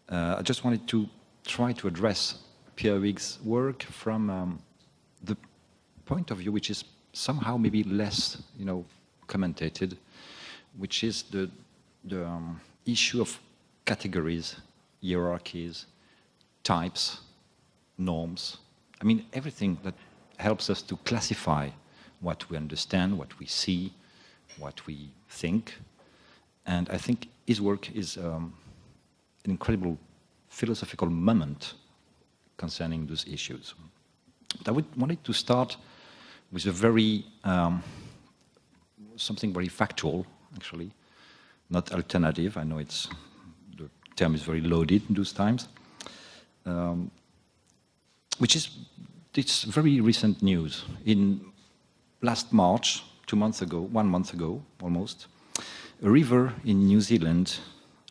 I just wanted to try to address Pierre Huyghe's work from the point of view which is somehow maybe less, commentated, which is the issue of categories, hierarchies, types, norms. I mean, everything that helps us to classify what we understand, what we see, what we think. And I think his work is an incredible philosophical moment concerning those issues. But I wanted to start with a very, something very factual, actually, not alternative. I know the term is very loaded in those times, which is it's very recent news. In last March, 2 months ago, 1 month ago, almost, a river in New Zealand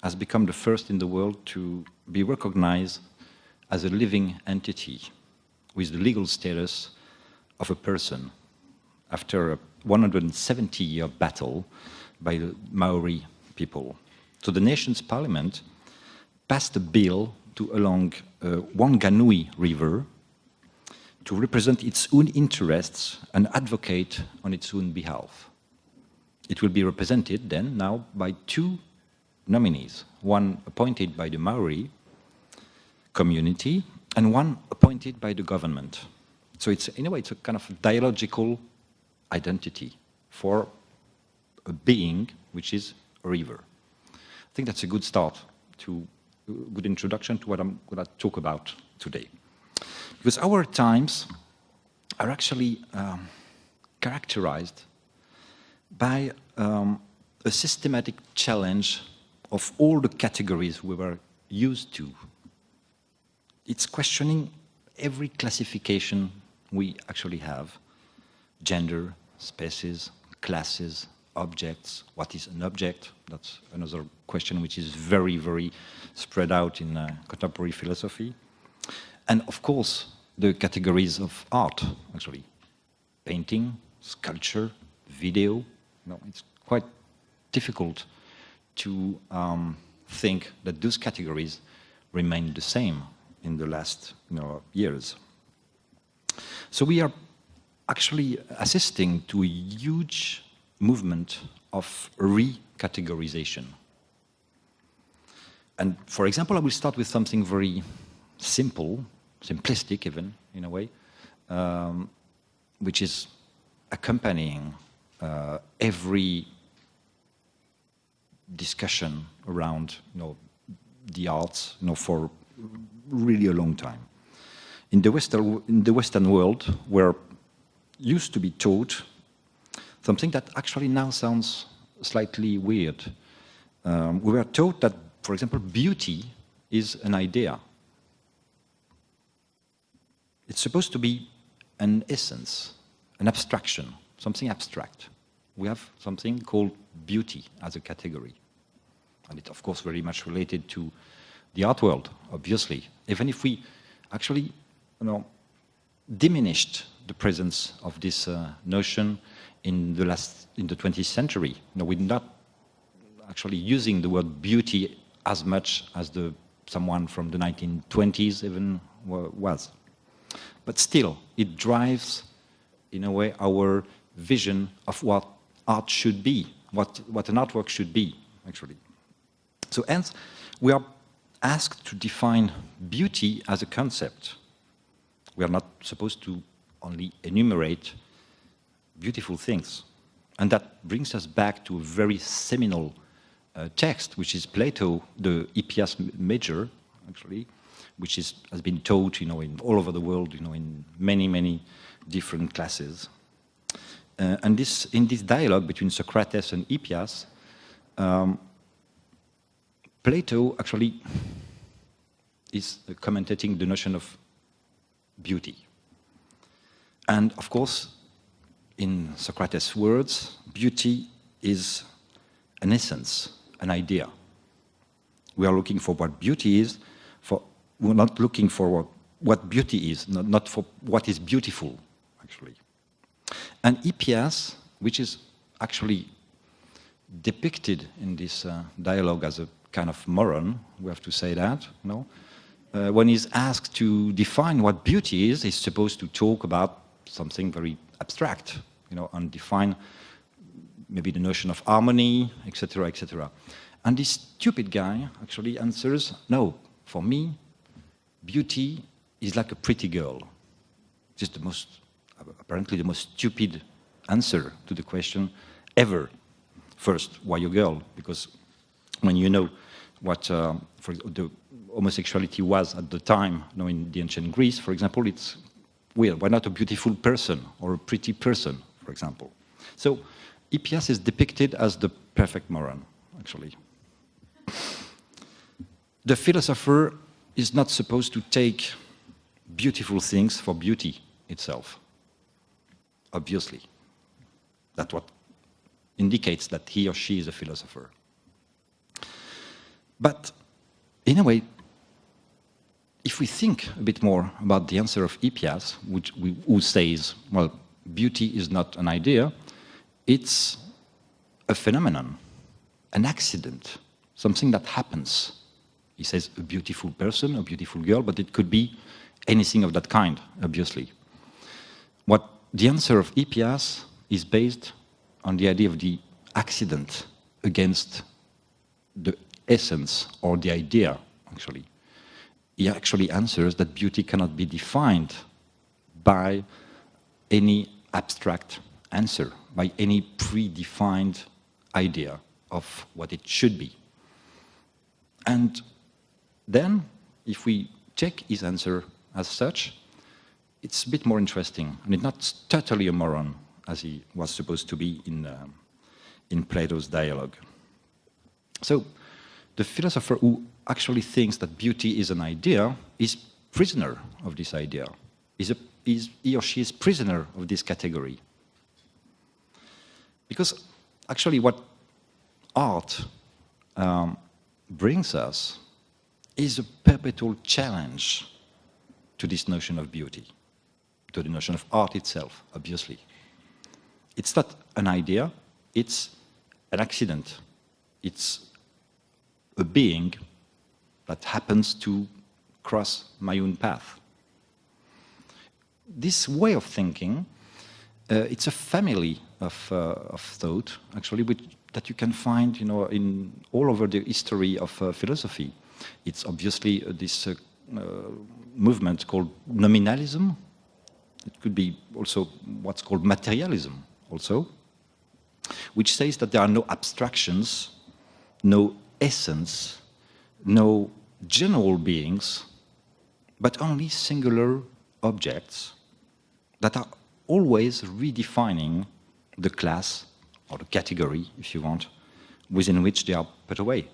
has become the first in the world to be recognized as a living entity with the legal status of a person after a 170-year battle by the Maori people. So the nation's parliament passed a bill to along Wanganui River to represent its own interests and advocate on its own behalf. It will be represented then now by 2 nominees, one appointed by the Maori community and one appointed by the government. So it's, in a way, it's a kind of dialogical identity for a being which is a river. I think that's a good start to a good introduction to what I'm going to talk about today. Because our times are actually characterized by a systematic challenge of all the categories we were used to. It's questioning every classification we actually have: gender, spaces, classes, objects. What is an object? That's another question which is very, very spread out in contemporary philosophy. And of course, the categories of art, actually. Painting, sculpture, video. It's quite difficult to think that those categories remain the same in the last years. So we are actually assisting to a huge movement of recategorization. And for example, I will start with something very simple, simplistic even, in a way, which is accompanying every discussion around the arts for really a long time. In the Western world, we're used to be taught something that actually now sounds slightly weird. We were taught that, for example, beauty is an idea. It's supposed to be an essence, an abstraction, something abstract. We have something called beauty as a category. And it's, of course, very much related to the art world, obviously. Even if we actually diminished the presence of this notion in the 20th century. We're not actually using the word beauty as much as someone from the 1920s even was. But still, it drives, in a way, our vision of what art should be, what an artwork should be, actually. So hence, we are asked to define beauty as a concept. We are not supposed to only enumerate beautiful things. And that brings us back to a very seminal text, which is Plato, the Hippias Major, actually, which has been taught, in all over the world, in many, many different classes. And in this dialogue between Socrates and Hippias, Plato actually is commentating the notion of beauty. And of course, in Socrates' words, beauty is an essence, an idea. We are looking for what beauty is, we're not looking for what beauty is, not for what is beautiful, actually. And Hippias, which is actually depicted in this dialogue as a kind of moron, we have to say that, no? When he's asked to define what beauty is, he's supposed to talk about something very abstract, you know, and define maybe the notion of harmony, etc., etc. And this stupid guy actually answers, no, for me, beauty is like a pretty girl. Just the most, apparently the most stupid answer to the question ever. First, why a girl? Because when you know what for the homosexuality was at the time, you know, in the ancient Greece, for example, it's weird. Why not a beautiful person or a pretty person, for example? So Hippias is depicted as the perfect moron, actually. The philosopher is not supposed to take beautiful things for beauty itself, obviously. That's what indicates that he or she is a philosopher. But in a way, if we think a bit more about the answer of Hippias, who says, well, beauty is not an idea, it's a phenomenon, an accident, something that happens. He says a beautiful person, a beautiful girl, but it could be anything of that kind, obviously. What the answer of Hippias is based on the idea of the accident against the essence or the idea, actually. He actually answers that beauty cannot be defined by any abstract answer, by any predefined idea of what it should be. And then, if we check his answer as such, it's a bit more interesting, and it's not totally a moron, as he was supposed to be in Plato's dialogue. So, the philosopher who actually thinks that beauty is an idea is prisoner of this idea. He or she is prisoner of this category. Because actually what art brings us is a perpetual challenge to this notion of beauty, to the notion of art itself, obviously. It's not an idea, it's an accident. It's a being that happens to cross my own path. This way of thinking, it's a family of thought, actually, that you can find, you know, in all over the history of philosophy. It's obviously this movement called nominalism. It could be also what's called materialism, also, which says that there are no abstractions, no essence, no general beings, but only singular objects that are always redefining the class or the category, if you want, within which they are put away.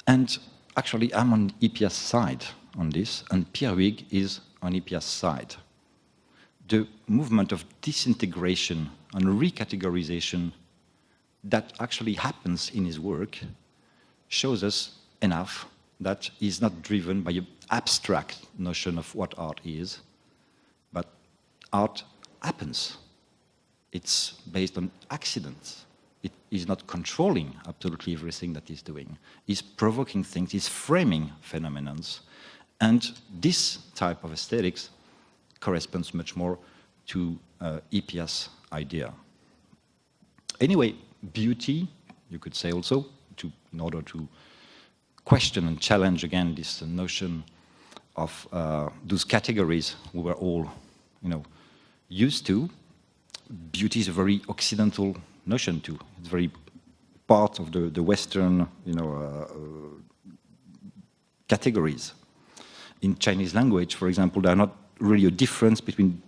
And actually, I'm on Hippias' side on this, and Pierre Huyghe is on Hippias' side. The movement of disintegration and recategorization that actually happens in his work shows us enough that he's not driven by an abstract notion of what art is, but art happens. It's based on accidents. It is not controlling absolutely everything that he's doing. He's provoking things, he's framing phenomena. And this type of aesthetics corresponds much more to Hippias' idea. Anyway, beauty, you could say also, in order to question and challenge again this notion of those categories we were all, you know, used to. Beauty is a very Occidental notion too. It's very part of the Western, you know, categories. In Chinese language, for example, there are not really a difference between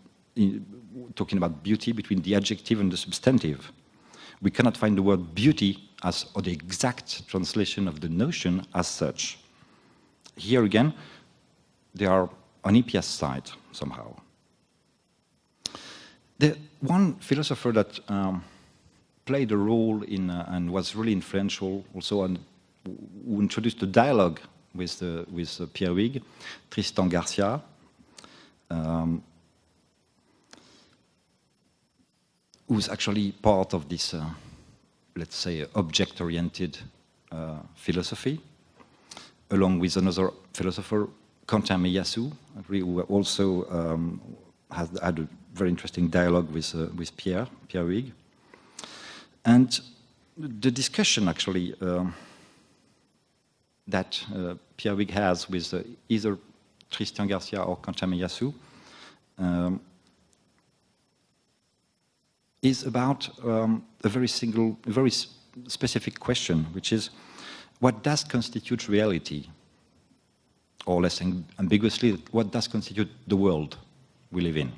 talking about beauty between the adjective and the substantive. We cannot find the word beauty as, or the exact translation of the notion as such. Here again, they are on Hippias' side somehow. The one philosopher that played a role in and was really influential also, and who introduced the dialogue with Pierre Huyghe, Tristan Garcia, who's actually part of this, let's say, object-oriented philosophy, along with another philosopher, Quentin Meillassoux, who also has had a very interesting dialogue with Pierre Huyghe. And the discussion, actually, that Pierre Huyghe has with either Tristan Garcia or Quentin Meillassoux is about a very specific question, which is, what does constitute reality? Or less ambiguously, what does constitute the world we live in?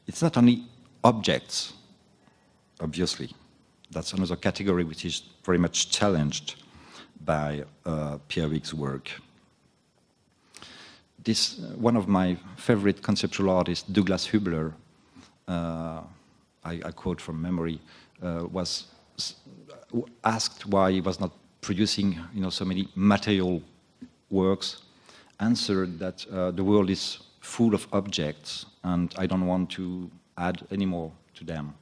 It's not only objects, obviously. That's another category which is very much challenged by Pierre Huyghe's work. One of my favorite conceptual artists, Douglas Hubler, I quote from memory, was asked why he was not producing, so many material works, answered that the world is full of objects and I don't want to add any more to them.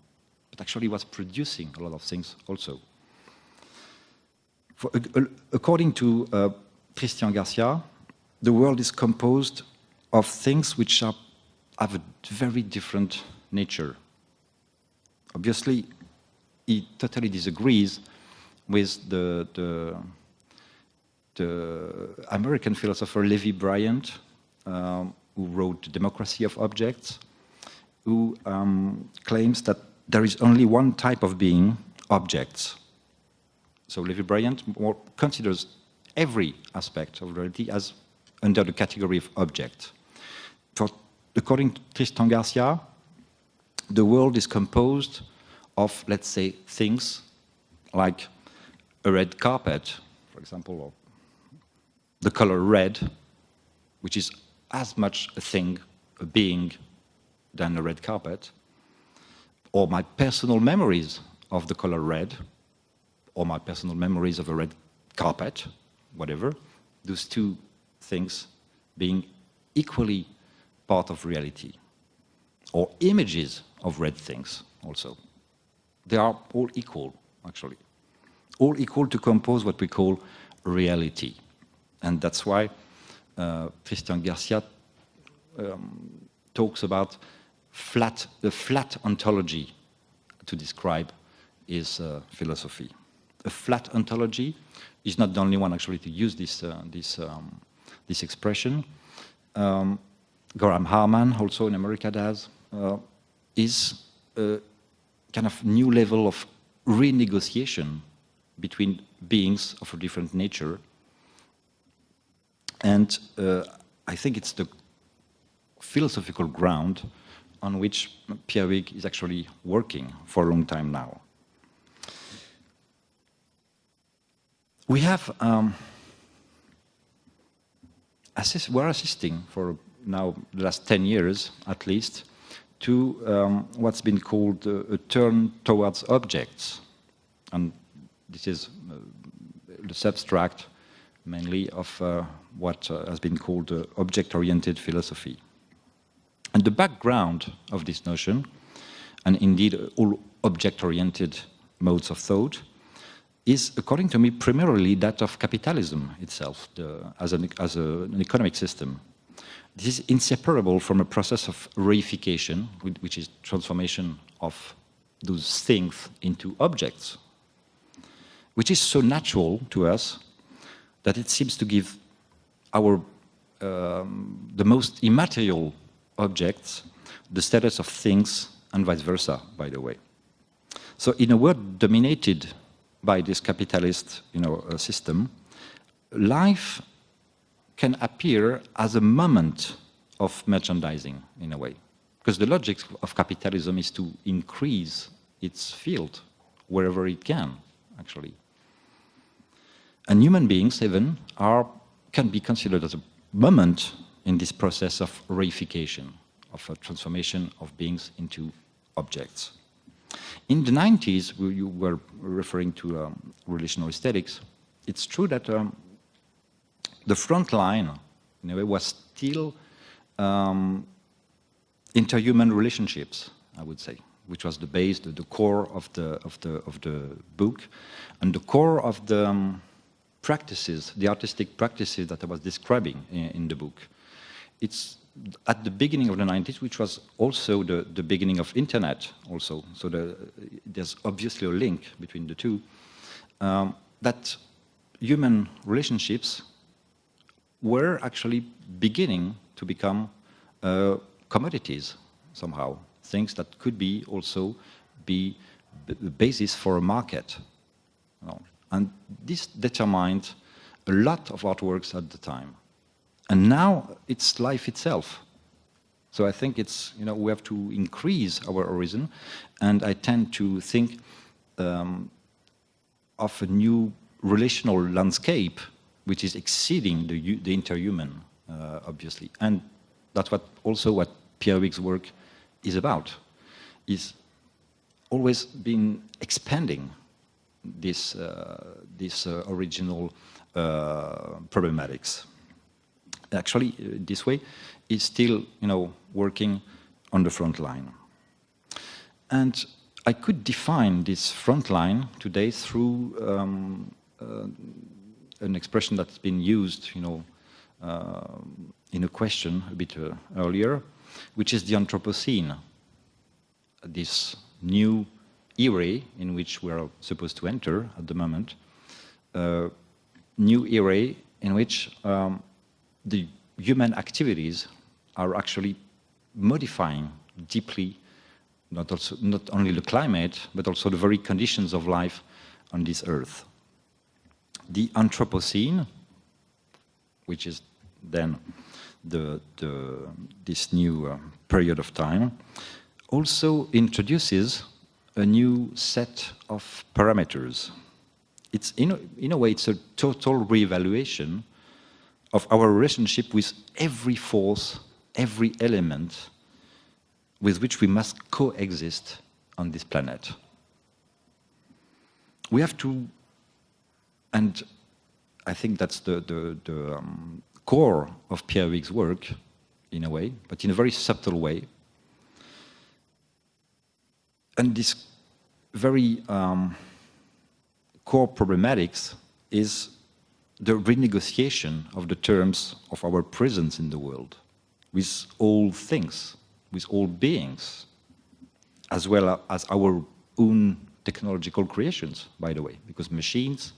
But actually he was producing a lot of things also. According to Tristan Garcia, the world is composed of things which have a very different nature. Obviously, he totally disagrees with the American philosopher Levi Bryant, who wrote Democracy of Objects, who claims that there is only one type of being, objects. So Levi Bryant considers every aspect of reality as under the category of object. According to Tristan Garcia, the world is composed of, let's say, things like a red carpet, for example, or the color red, which is as much a thing, a being, than a red carpet, or my personal memories of the color red, or my personal memories of a red carpet, whatever, those two things being equally part of reality, or images of red things also. They are all equal, actually. All equal to compose what we call reality. And that's why Tristan Garcia talks about the flat ontology to describe his philosophy. A flat ontology is not the only one actually to use this expression. Graham Harman, also in America, does, is a kind of new level of renegotiation between beings of a different nature. And I think it's the philosophical ground on which Pierre Huyghe is actually working for a long time now. We have we're assisting for now the last 10 years at least to what's been called a turn towards objects, and this is the substract mainly of what has been called object-oriented philosophy. And the background of this notion, and indeed all object-oriented modes of thought, is, according to me, primarily that of capitalism itself, as an economic system. This is inseparable from a process of reification, which is transformation of those things into objects, which is so natural to us that it seems to give our the most immaterial objects the status of things, and vice versa, by the way. So in a world dominated by this capitalist system, life can appear as a moment of merchandising, in a way. Because the logic of capitalism is to increase its field wherever it can, actually. And human beings, even, can be considered as a moment in this process of reification, of a transformation of beings into objects. In the 90s, you were referring to relational aesthetics. It's true that the front line, in a way, was still interhuman relationships, I would say, which was the base, the core of the book, and the core of the practices, the artistic practices that I was describing in the book. It's at the beginning of the 90s, which was also the beginning of internet also, so there's obviously a link between the two, that human relationships were actually beginning to become commodities somehow, things that could be also be the basis for a market. And this determined a lot of artworks at the time. And now it's life itself. So I think it's, we have to increase our horizon, and I tend to think of a new relational landscape which is exceeding the interhuman, obviously. And that's what Pierre Huyghe's work is about, is always been expanding this original problematics. Actually, this way, is still, working on the front line. And I could define this front line today through an expression that's been used, in a question a bit earlier, which is the Anthropocene, this new era in which we are supposed to enter at the moment, new era in which the human activities are actually modifying deeply not only the climate, but also the very conditions of life on this earth. The Anthropocene, which is then this new period of time, also introduces a new set of parameters. It's in a way, it's a total reevaluation of our relationship with every force, every element with which we must coexist on this planet. We have to, and I think that's the core of Pierre Huyghe's work, in a way, but in a very subtle way. And this very core problematics is the renegotiation of the terms of our presence in the world, with all things, with all beings, as well as our own technological creations, by the way, because machines,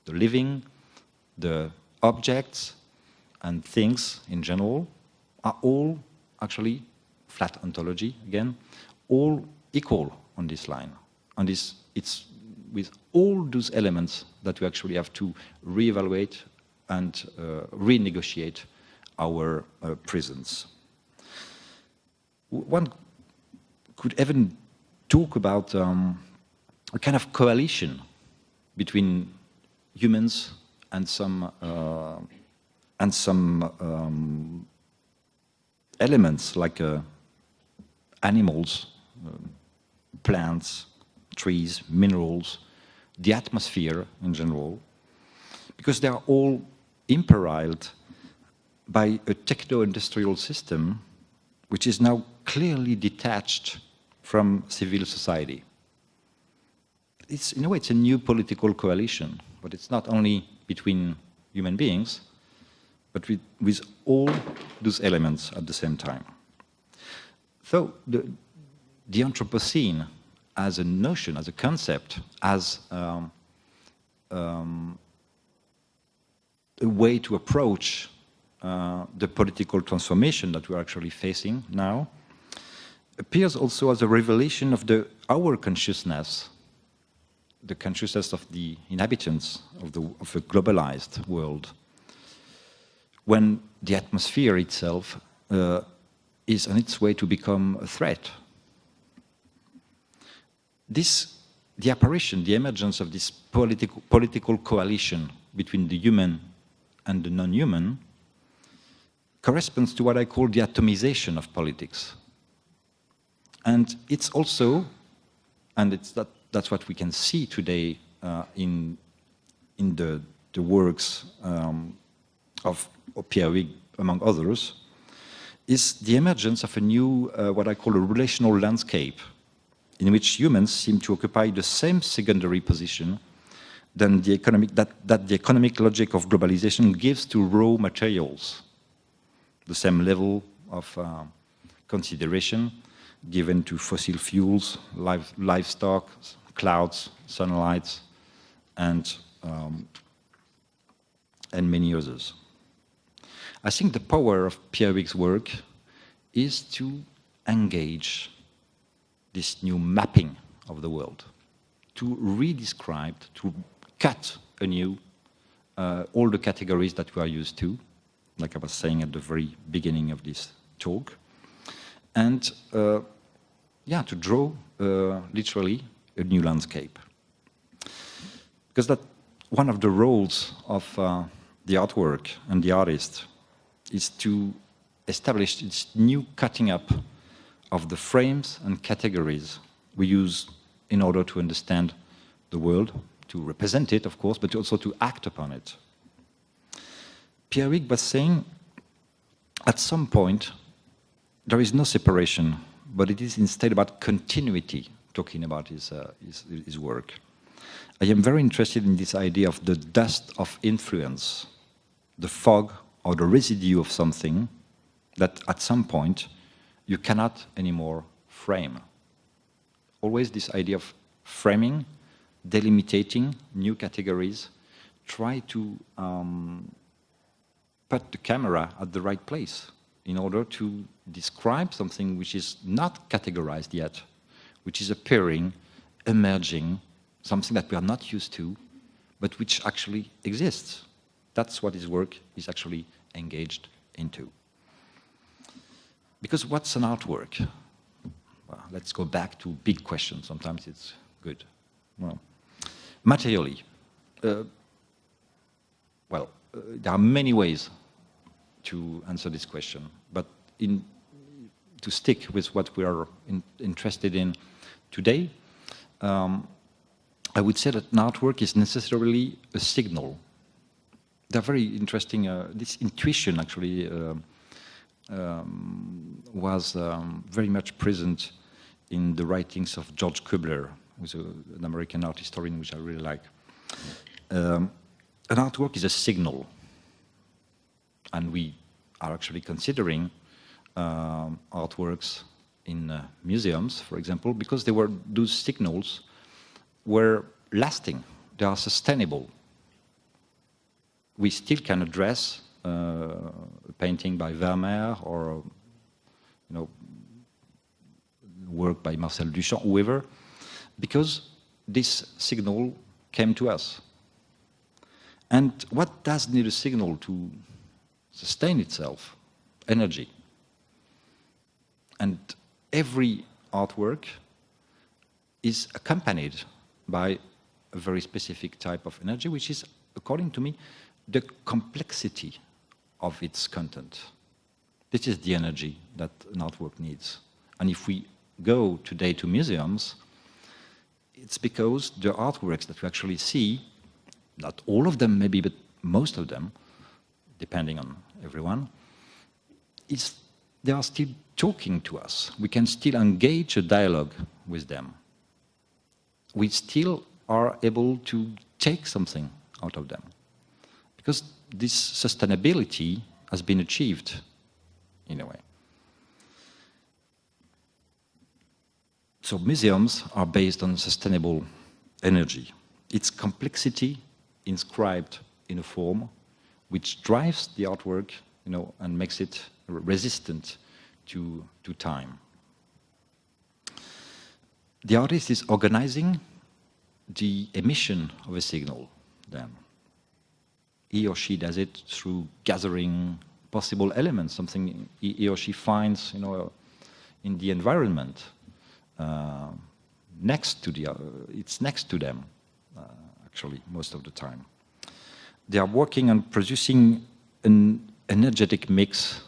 the living, the objects, and things in general are all actually, flat ontology again, all equal on this line. On this, it's with all those elements that we actually have to reevaluate and renegotiate our presence. One could even talk about a kind of coalition between humans and some elements like animals, plants, trees, minerals, the atmosphere in general, because they are all imperiled by a techno-industrial system which is now clearly detached from civil society. It's, in a way, it's a new political coalition, but it's not only between human beings, but with all those elements at the same time. So the Anthropocene as a notion, as a concept, as a way to approach the political transformation that we're actually facing now, appears also as a revelation of our consciousness, the consciousness of the inhabitants of a globalized world, when the atmosphere itself is on its way to become a threat. The apparition, the emergence of this political coalition between the human and the non-human corresponds to what I call the atomization of politics. And it's also, and that's what we can see today in the works of Pierre Huyghe, among others, is the emergence of a new, what I call a relational landscape, in which humans seem to occupy the same secondary position than the that the economic logic of globalization gives to raw materials, the same level of consideration given to fossil fuels, livestock, clouds, sunlight, and many others. I think the power of Pierre Huyghe's work is to engage this new mapping of the world, to redescribe, to cut anew all the categories that we are used to, like I was saying at the very beginning of this talk, and yeah, to draw literally a new landscape. Because that one of the roles of the artwork and the artist is to establish this new cutting up of the frames and categories we use in order to understand the world, to represent it, of course, but also to act upon it. Pierre Huyghe was saying, at some point, there is no separation, but it is instead about continuity, talking about his work. I am very interested in this idea of the dust of influence, the fog or the residue of something that at some point you cannot anymore frame. Always this idea of framing, delimiting new categories, try to put the camera at the right place in order to describe something which is not categorized yet, which is appearing, emerging, something that we are not used to, but which actually exists. That's what his work is actually engaged into. Because what's an artwork? Well, let's go back to big questions. Sometimes it's good. Well, materially, there are many ways to answer this question, but to stick with what we are interested in today, I would say that an artwork is necessarily a signal. They're very interesting. This intuition actually was very much present in the writings of George Kubler, who's an American art historian, which I really like. An artwork is a signal, and we are actually considering artworks in museums, for example, because those signals were lasting, they are sustainable. We still can address a painting by Vermeer or work by Marcel Duchamp, whoever, because this signal came to us. And what does need a signal to sustain itself? Energy. And every artwork is accompanied by a very specific type of energy, which is, according to me, the complexity of its content. This is the energy that an artwork needs. And if we go today to museums, it's because the artworks that we actually see, not all of them maybe, but most of them, depending on everyone, they are still talking to us. We can still engage a dialogue with them. We still are able to take something out of them. Because this sustainability has been achieved, in a way. So museums are based on sustainable energy. Its complexity inscribed in a form which drives the artwork, and makes it resistant to time. The artist is organizing the emission of a signal, then. He or she does it through gathering possible elements, something he or she finds, in the environment, it's next to them, actually, most of the time. They are working on producing an energetic mix,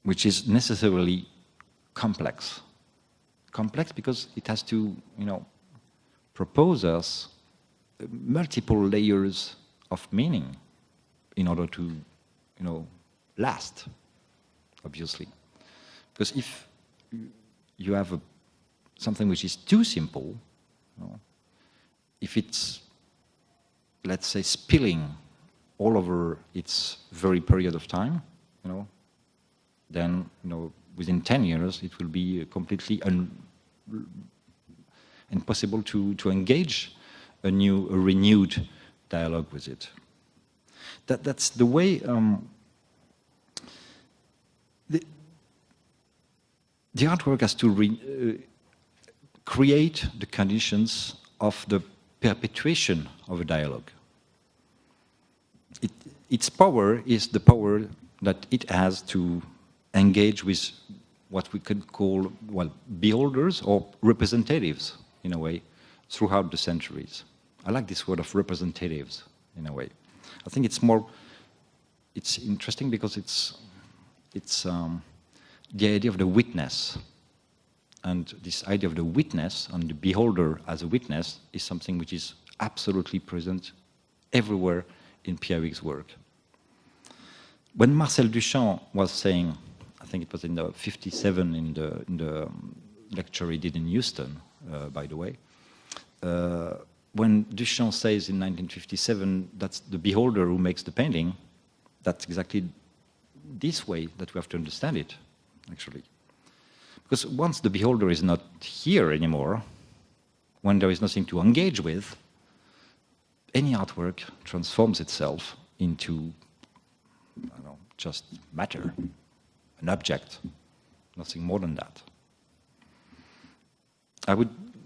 which is necessarily complex. Complex because it has to, propose us multiple layers of meaning in order to, last, obviously. Because if you have something which is too simple, if it's, let's say, spilling all over its very period of time, then within 10 years it will be completely impossible to engage a renewed dialogue with it. That's the way the artwork has to create the conditions of the perpetuation of a dialogue. Its power is the power that it has to engage with what we could call, well, beholders or representatives, in a way, throughout the centuries. I like this word of representatives, in a way. I think it's interesting because it's the idea of the witness. And this idea of the witness and the beholder as a witness is something which is absolutely present everywhere in Pierre Huyghe's work. When Marcel Duchamp was saying, I think it was in the 57 in the lecture he did in Houston, by the way, when Duchamp says in 1957 that's the beholder who makes the painting, that's exactly this way that we have to understand it, actually. Because once the beholder is not here anymore, when there is nothing to engage with, any artwork transforms itself into, I don't know, just matter, an object, nothing more than that.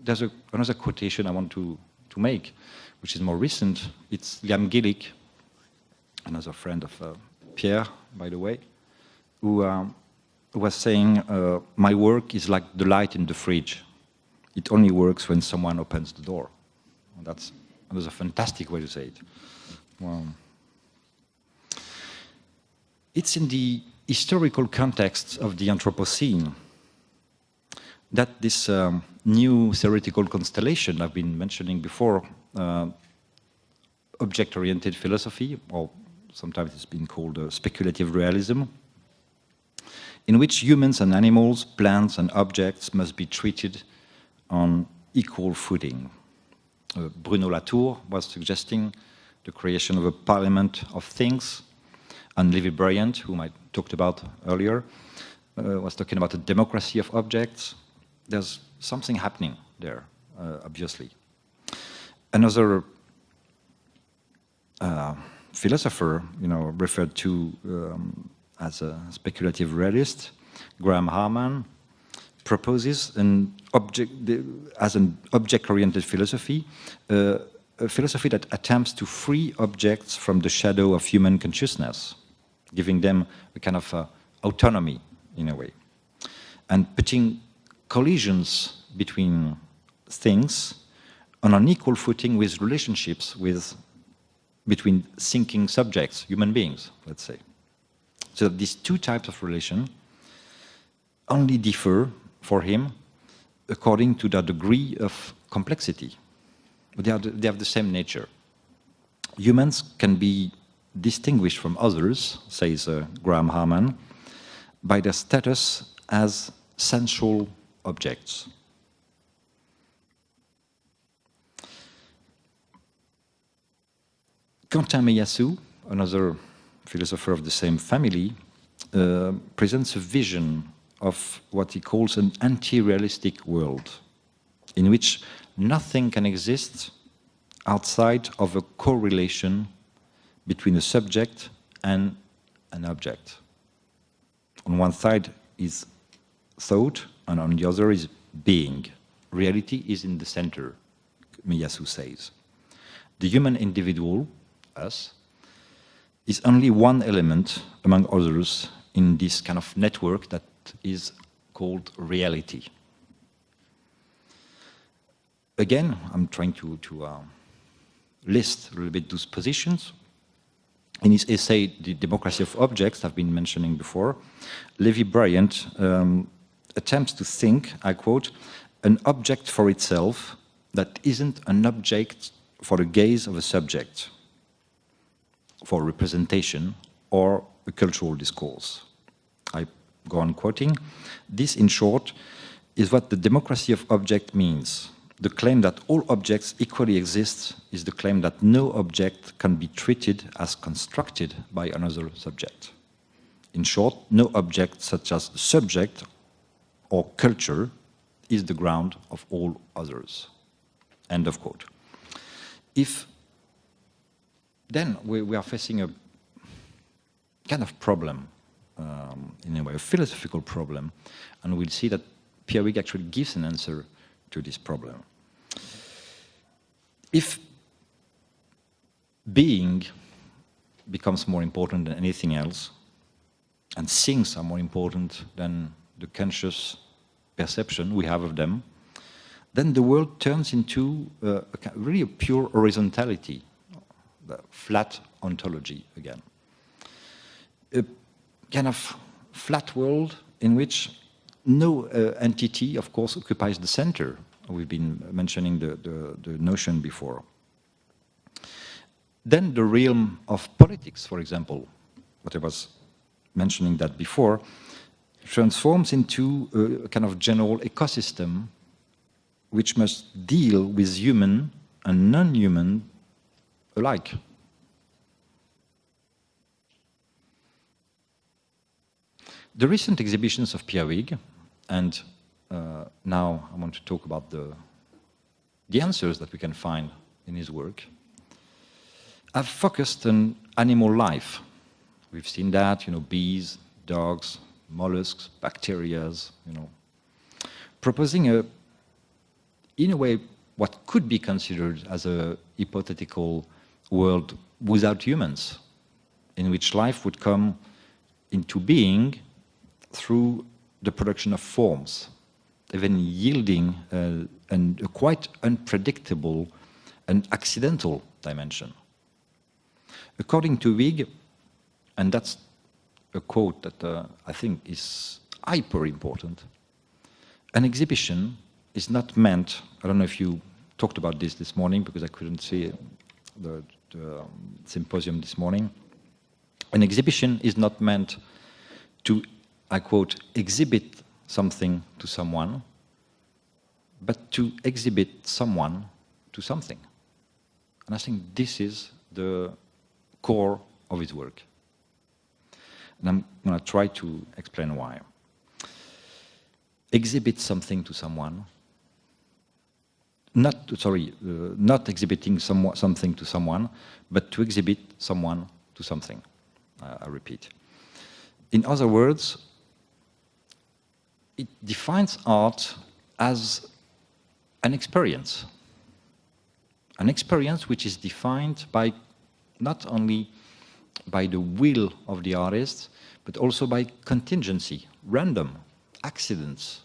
There's another quotation I want to make, which is more recent. It's Liam Gillick, another friend of Pierre, by the way, who was saying, my work is like the light in the fridge. It only works when someone opens the door. And that was a fantastic way to say it. Well, it's in the historical context of the Anthropocene that this new theoretical constellation I've been mentioning before, object-oriented philosophy, or sometimes it's been called speculative realism, in which humans and animals, plants and objects must be treated on equal footing. Bruno Latour was suggesting the creation of a parliament of things, and Levi Bryant, whom I talked about earlier, was talking about a democracy of objects. There's something happening there, obviously. Another philosopher, referred to as a speculative realist, Graham Harman, proposes as an object-oriented philosophy, a philosophy that attempts to free objects from the shadow of human consciousness, giving them a kind of autonomy, in a way, and putting collisions between things on an equal footing with relationships between thinking subjects, human beings, let's say. So these two types of relation only differ for him according to the degree of complexity. But they have the same nature. Humans can be distinguished from others, says Graham Harman, by their status as sensual objects. Quentin Meillassoux, another philosopher of the same family, presents a vision of what he calls an anti-realistic world, in which nothing can exist outside of a correlation between a subject and an object. On one side is thought, and on the other is being. Reality is in the center, Meillassoux says. The human individual, us, is only one element among others in this kind of network that is called reality. Again, I'm trying to list a little bit those positions. In his essay, The Democracy of Objects, I've been mentioning before, Levi Bryant attempts to think, I quote, an object for itself that isn't an object for the gaze of a subject, for representation or a cultural discourse. I go on quoting. This, in short, is what the democracy of object means. The claim that all objects equally exist is the claim that no object can be treated as constructed by another subject. In short, no object such as the subject or culture is the ground of all others. End of quote. If then we are facing a kind of problem, in a way, a philosophical problem, and we'll see that Pierre Huyghe actually gives an answer to this problem. If being becomes more important than anything else, and things are more important than the conscious perception we have of them, then the world turns into really a pure horizontality, the flat ontology again. A kind of flat world in which no entity, of course, occupies the center. We've been mentioning the notion before. Then the realm of politics, for example, what I was mentioning that before, transforms into a kind of general ecosystem which must deal with human and non-human alike. The recent exhibitions of Pierre Huyghe, and now I want to talk about the answers that we can find in his work, have focused on animal life. We've seen that, bees, dogs, mollusks, bacteria, proposing in a way, what could be considered as a hypothetical world without humans, in which life would come into being through the production of forms, even yielding a quite unpredictable and accidental dimension. According to Huyghe, and that's a quote that I think is hyper important, an exhibition is not meant, I don't know if you talked about this morning because I couldn't see the symposium this morning. An exhibition is not meant to, I quote, exhibit something to someone, but to exhibit someone to something. And I think this is the core of his work. And I'm going to try to explain why. Exhibit something to someone, not exhibiting something to someone, but to exhibit someone to something. I repeat. In other words, it defines art as an experience which is defined by not only by the will of the artist, but also by contingency, random, accidents,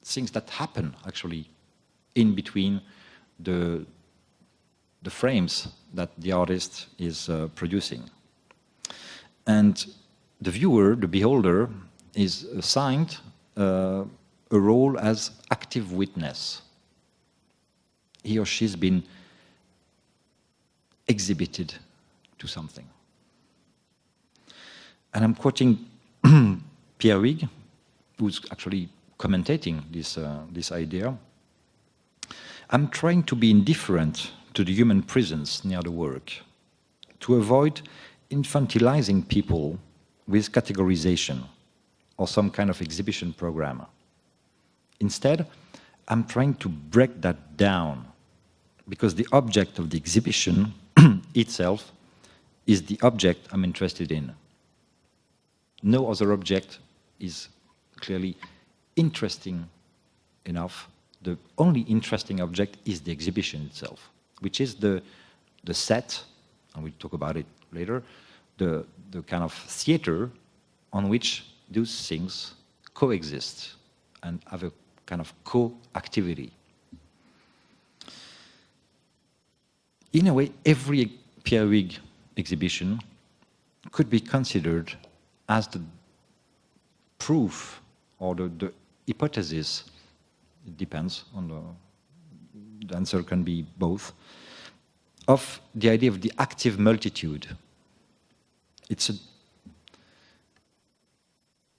things that happen actually in between the frames that the artist is producing. And the viewer, the beholder, is assigned a role as active witness. He or she's been exhibited to something. And I'm quoting Pierre Huyghe, who's actually commentating this idea. I'm trying to be indifferent to the human presence near the work, to avoid infantilizing people with categorization or some kind of exhibition program. Instead, I'm trying to break that down, because the object of the exhibition itself is the object I'm interested in. No other object is clearly interesting enough. The only interesting object is the exhibition itself, which is the set, and we'll talk about it later, the kind of theater on which those things coexist and have a kind of co-activity. In a way, every Pierre Huyghe exhibition could be considered as the proof or the hypothesis. It depends on the answer can be both, of the idea of the active multitude. It's a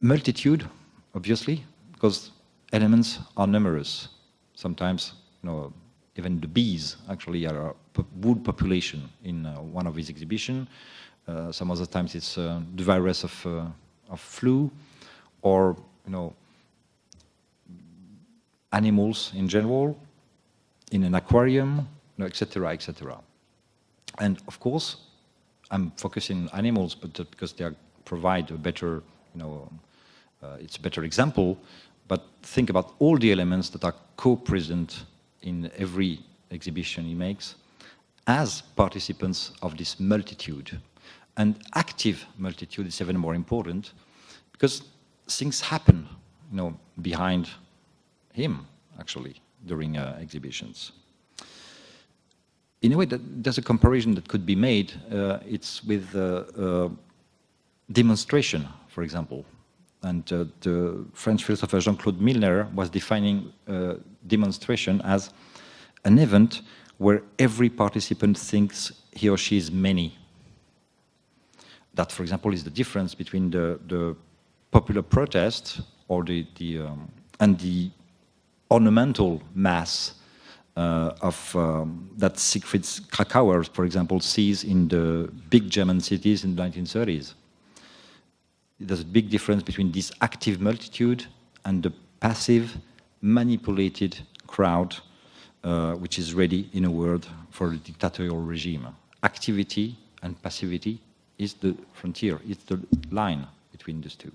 multitude, obviously, because elements are numerous. Sometimes, even the bees actually are a wood population in one of his exhibitions. Some other times it's the virus of flu, or animals in general, in an aquarium, etc., etc. And of course, I'm focusing on animals, but just because they provide a better, it's a better example. But think about all the elements that are co-present in every exhibition he makes as participants of this multitude. And active multitude is even more important because things happen, behind him, actually, during exhibitions. In a way, there's a comparison that could be made. It's with demonstration, for example. And the French philosopher Jean-Claude Milner was defining demonstration as an event where every participant thinks he or she is many. That, for example, is the difference between the popular protest or and the ornamental mass that Siegfried Krakauer, for example, sees in the big German cities in the 1930s. There's a big difference between this active multitude and the passive, manipulated crowd, which is ready, in a word, for a dictatorial regime. Activity and passivity is the frontier, it's the line between these two.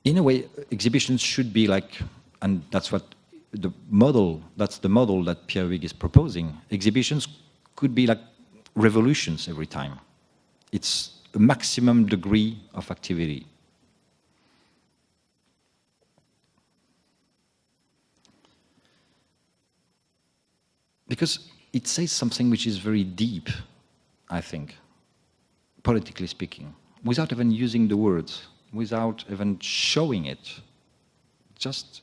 In a way, exhibitions should be like, and that's what the model that Pierre Huyghe is proposing. Exhibitions could be like revolutions every time. It's a maximum degree of activity. Because it says something which is very deep, I think, politically speaking, without even using the words, without even showing it, just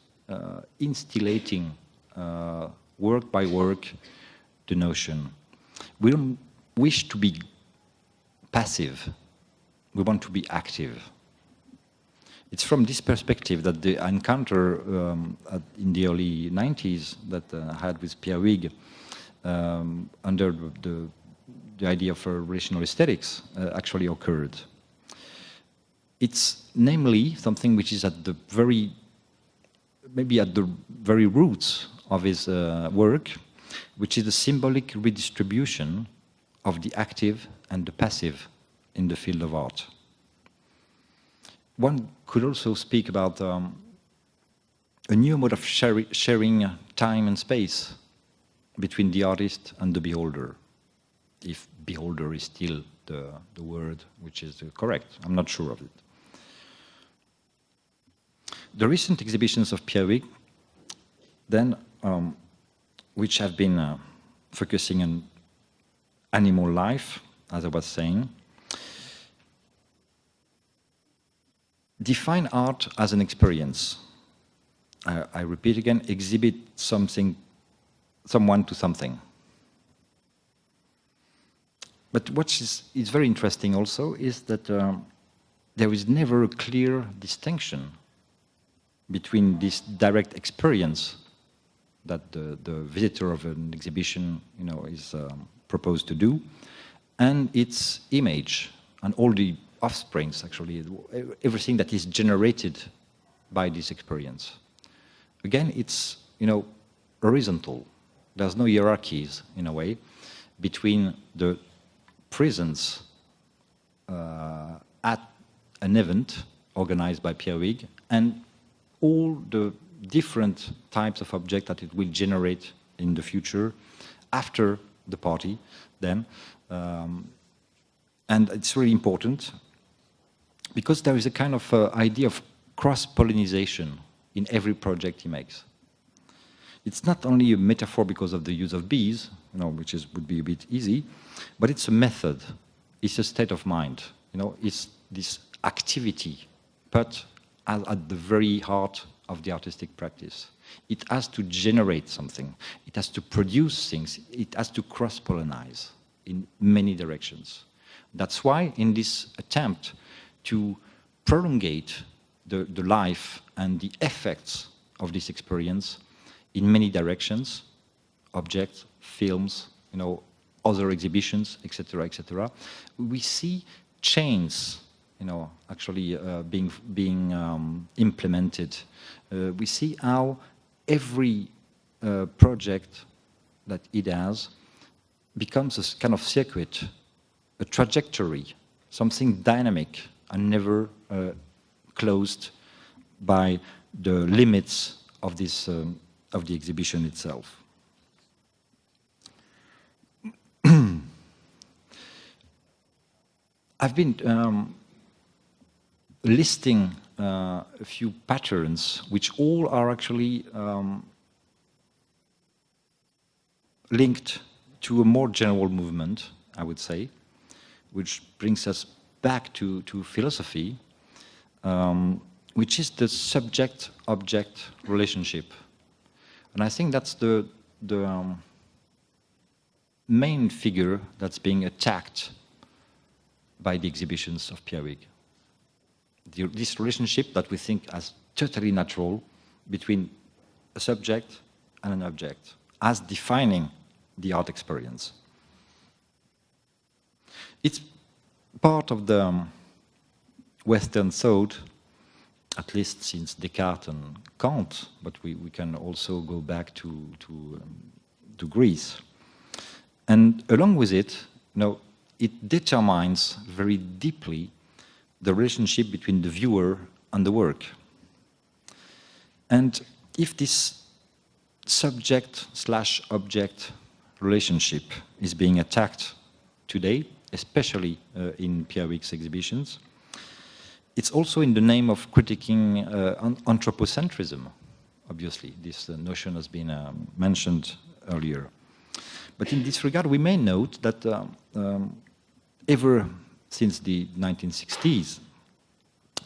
instillating work by work the notion. We don't wish to be passive, we want to be active. It's from this perspective that the encounter in the early 90s that I had with Pierre Huyghe under the idea of relational aesthetics actually occurred. It's namely something which is at the very, maybe at the very roots of his work, which is the symbolic redistribution of the active and the passive in the field of art. One could also speak about a new mode of sharing time and space between the artist and the beholder, if beholder is still the word which is correct. I'm not sure of it. The recent exhibitions of Pierre Huyghe, then, which have been focusing on animal life, as I was saying, define art as an experience. I repeat again, exhibit someone to something. But what is very interesting also is that there is never a clear distinction between this direct experience that the visitor of an exhibition, is proposed to do, and its image and all the offsprings, actually, everything that is generated by this experience. Again, it's, horizontal. There's no hierarchies, in a way, between the presence at an event organized by Pierre Huyghe and all the different types of objects that it will generate in the future after the party then. And it's really important because there is a kind of idea of cross-pollination in every project he makes. It's not only a metaphor because of the use of bees, which would be a bit easy, but it's a method, it's a state of mind, it's this activity, but at the very heart of the artistic practice. It has to generate something, it has to produce things, it has to cross-pollinize in many directions. That's why in this attempt to prolongate the life and the effects of this experience in many directions, objects, films, other exhibitions, etc., etc. We see chains, actually being implemented. We see how every project that it has becomes a kind of circuit, a trajectory, something dynamic and never closed by the limits of this of the exhibition itself. I've been listing a few patterns which all are actually linked to a more general movement, I would say, which brings us back to philosophy, which is the subject-object relationship. And I think that's the main figure that's being attacked by the exhibitions of Pierre Huyghe. This relationship that we think as totally natural between a subject and an object, as defining the art experience. It's part of the Western thought, at least since Descartes and Kant, but we can also go back to Greece. And along with it, it determines very deeply the relationship between the viewer and the work. And if this subject/object relationship is being attacked today, especially in Pierre Huyghe's exhibitions, it's also in the name of critiquing anthropocentrism. Obviously, this notion has been mentioned earlier. But in this regard, we may note that ever since the 1960s,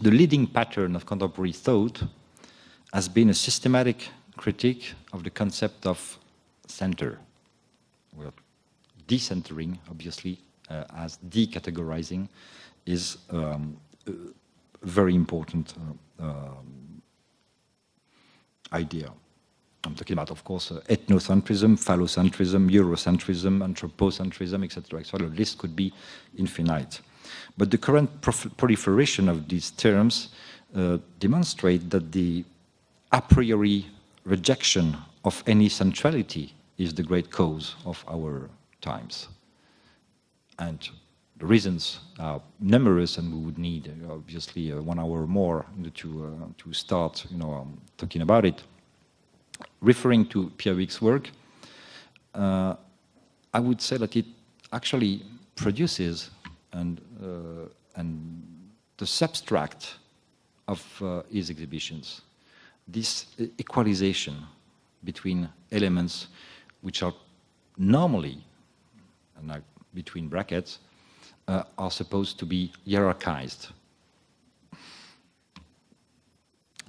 the leading pattern of contemporary thought has been a systematic critique of the concept of center. Well, decentering, obviously, as decategorizing, is a very important idea. I'm talking about, of course, ethnocentrism, phallocentrism, Eurocentrism, anthropocentrism, etc. So the list could be infinite. But the current proliferation of these terms demonstrate that the a priori rejection of any centrality is the great cause of our times. And the reasons are numerous, and we would need, obviously, 1 hour more to start, talking about it. Referring to Pierre Huyghe's work, I would say that it actually produces and the substract of his exhibitions, this equalization between elements which are normally, and between brackets, are supposed to be hierarchized.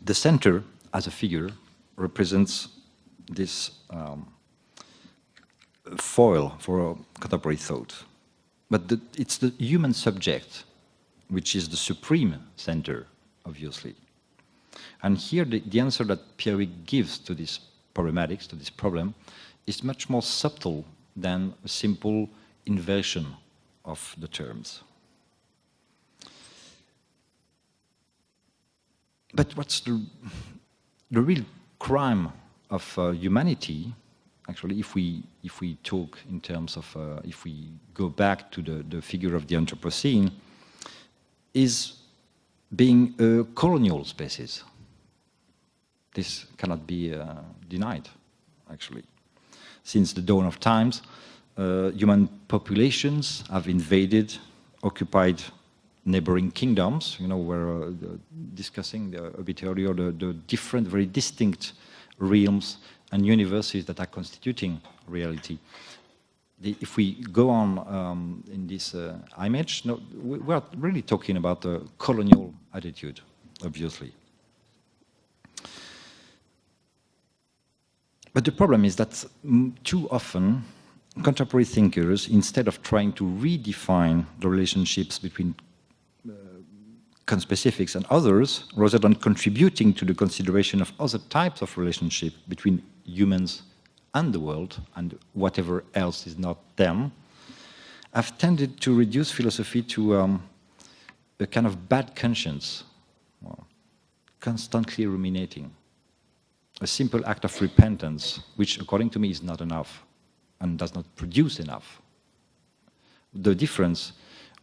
The center, as a figure, represents this foil for contemporary thought. But it's the human subject which is the supreme center, obviously. And here the answer that Pierre Huyghe gives to this problematics, to this problem, is much more subtle than a simple inversion of the terms. But what's the real crime of humanity, actually, if we talk in terms of, if we go back to the figure of the Anthropocene, is being a colonial species. This cannot be denied, actually. Since the dawn of times, human populations have invaded, occupied neighboring kingdoms. We're discussing a bit earlier the different, very distinct realms and universes that are constituting reality. If we go on in this image, we are really talking about a colonial attitude, obviously. But the problem is that too often contemporary thinkers, instead of trying to redefine the relationships between conspecifics and others, rather than contributing to the consideration of other types of relationship between humans and the world and whatever else is not them, have tended to reduce philosophy to a kind of bad conscience, constantly ruminating, a simple act of repentance, which according to me is not enough and does not produce enough. The difference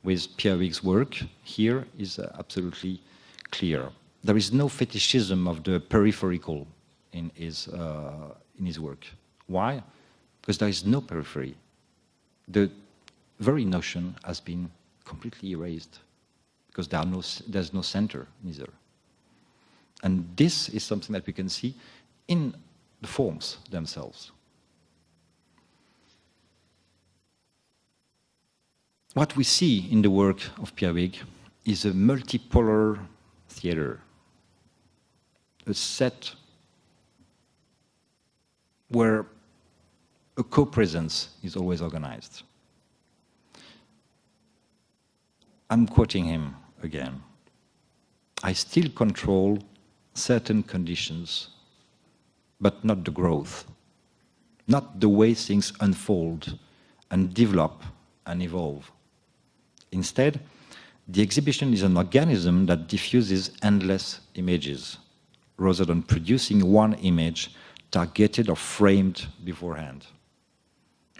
with Pierre Huyghe's work here is absolutely clear. There is no fetishism of the peripheral in his work. Why? Because there is no periphery. The very notion has been completely erased because there's no center neither. And this is something that we can see in the forms themselves. What we see in the work of Pierre Huyghe is a multipolar theater, a set where a co-presence is always organized. I'm quoting him again. I still control certain conditions, but not the growth, not the way things unfold and develop and evolve. Instead, the exhibition is an organism that diffuses endless images, rather than producing one image targeted or framed beforehand.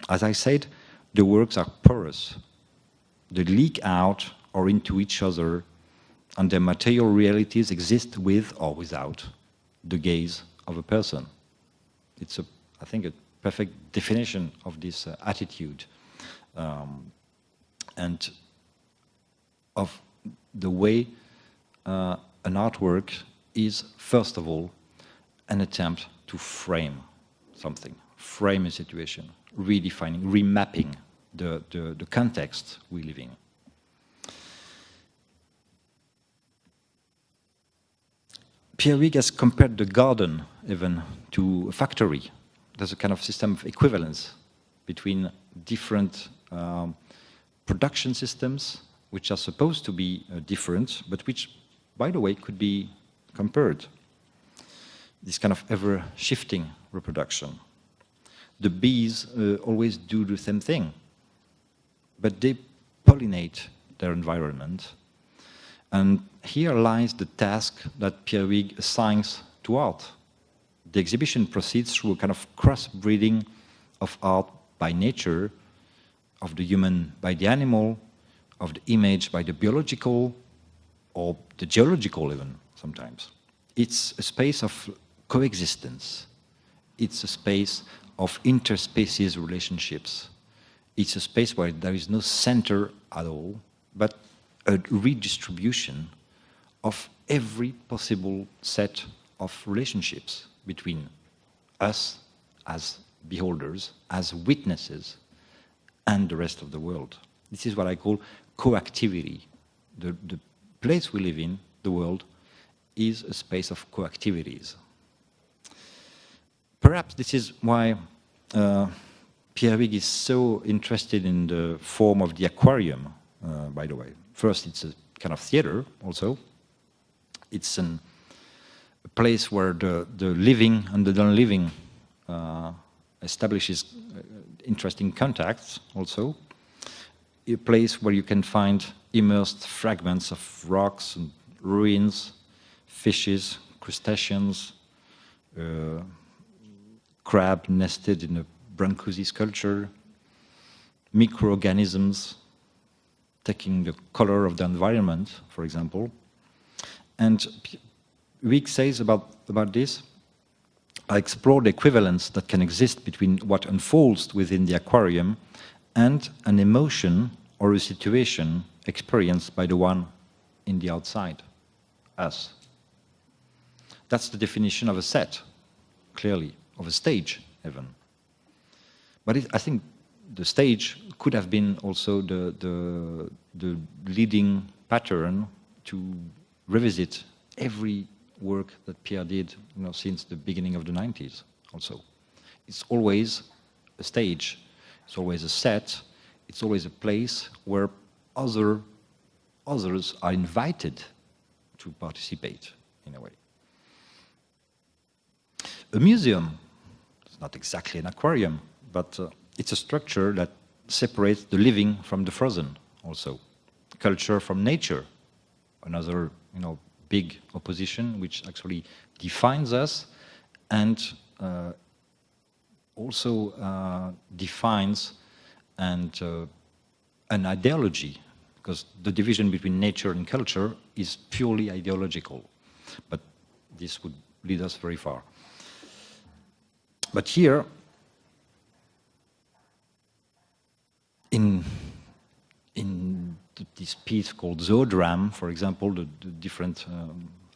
As I said, the works are porous. They leak out or into each other, and their material realities exist with or without the gaze of a person. It's, I think, a perfect definition of this attitude and of the way an artwork is, first of all, an attempt to frame something, frame a situation, redefining, remapping the context we live in. Pierre Huyghe has compared the garden even to a factory. There's a kind of system of equivalence between different production systems, which are supposed to be different, but which, by the way, could be compared. This kind of ever-shifting reproduction. The bees always do the same thing, but they pollinate their environment. And here lies the task that Pierre Huyghe assigns to art. The exhibition proceeds through a kind of cross-breeding of art by nature, of the human by the animal, of the image by the biological, or the geological even, sometimes. It's a space of coexistence. It's a space of interspecies relationships. It's a space where there is no center at all, but a redistribution of every possible set of relationships between us as beholders, as witnesses, and the rest of the world. This is what I call coactivity. The place we live in, the world, is a space of coactivities. Perhaps this is why Pierre Huyghe is so interested in the form of the aquarium, by the way. First, it's a kind of theater also. It's a place where the living and the non-living establishes interesting contacts also. A place where you can find immersed fragments of rocks and ruins, fishes, crustaceans, crab nested in a Brancusi sculpture, microorganisms taking the color of the environment, for example. And Huyghe says about this, I explore the equivalence that can exist between what unfolds within the aquarium and an emotion or a situation experienced by the one in the outside, us. That's the definition of a set, clearly, of a stage even. But I think the stage could have been also the leading pattern to revisit every work that Pierre did, since the beginning of the 90s also. It's always a stage, it's always a set, it's always a place where others are invited to participate, in a way. A museum, it's not exactly an aquarium, but it's a structure that separates the living from the frozen, also. Culture from nature, another, big opposition, which actually defines us and also defines an ideology, because the division between nature and culture is purely ideological. But this would lead us very far. But here, in this piece called Zoodram, for example, the different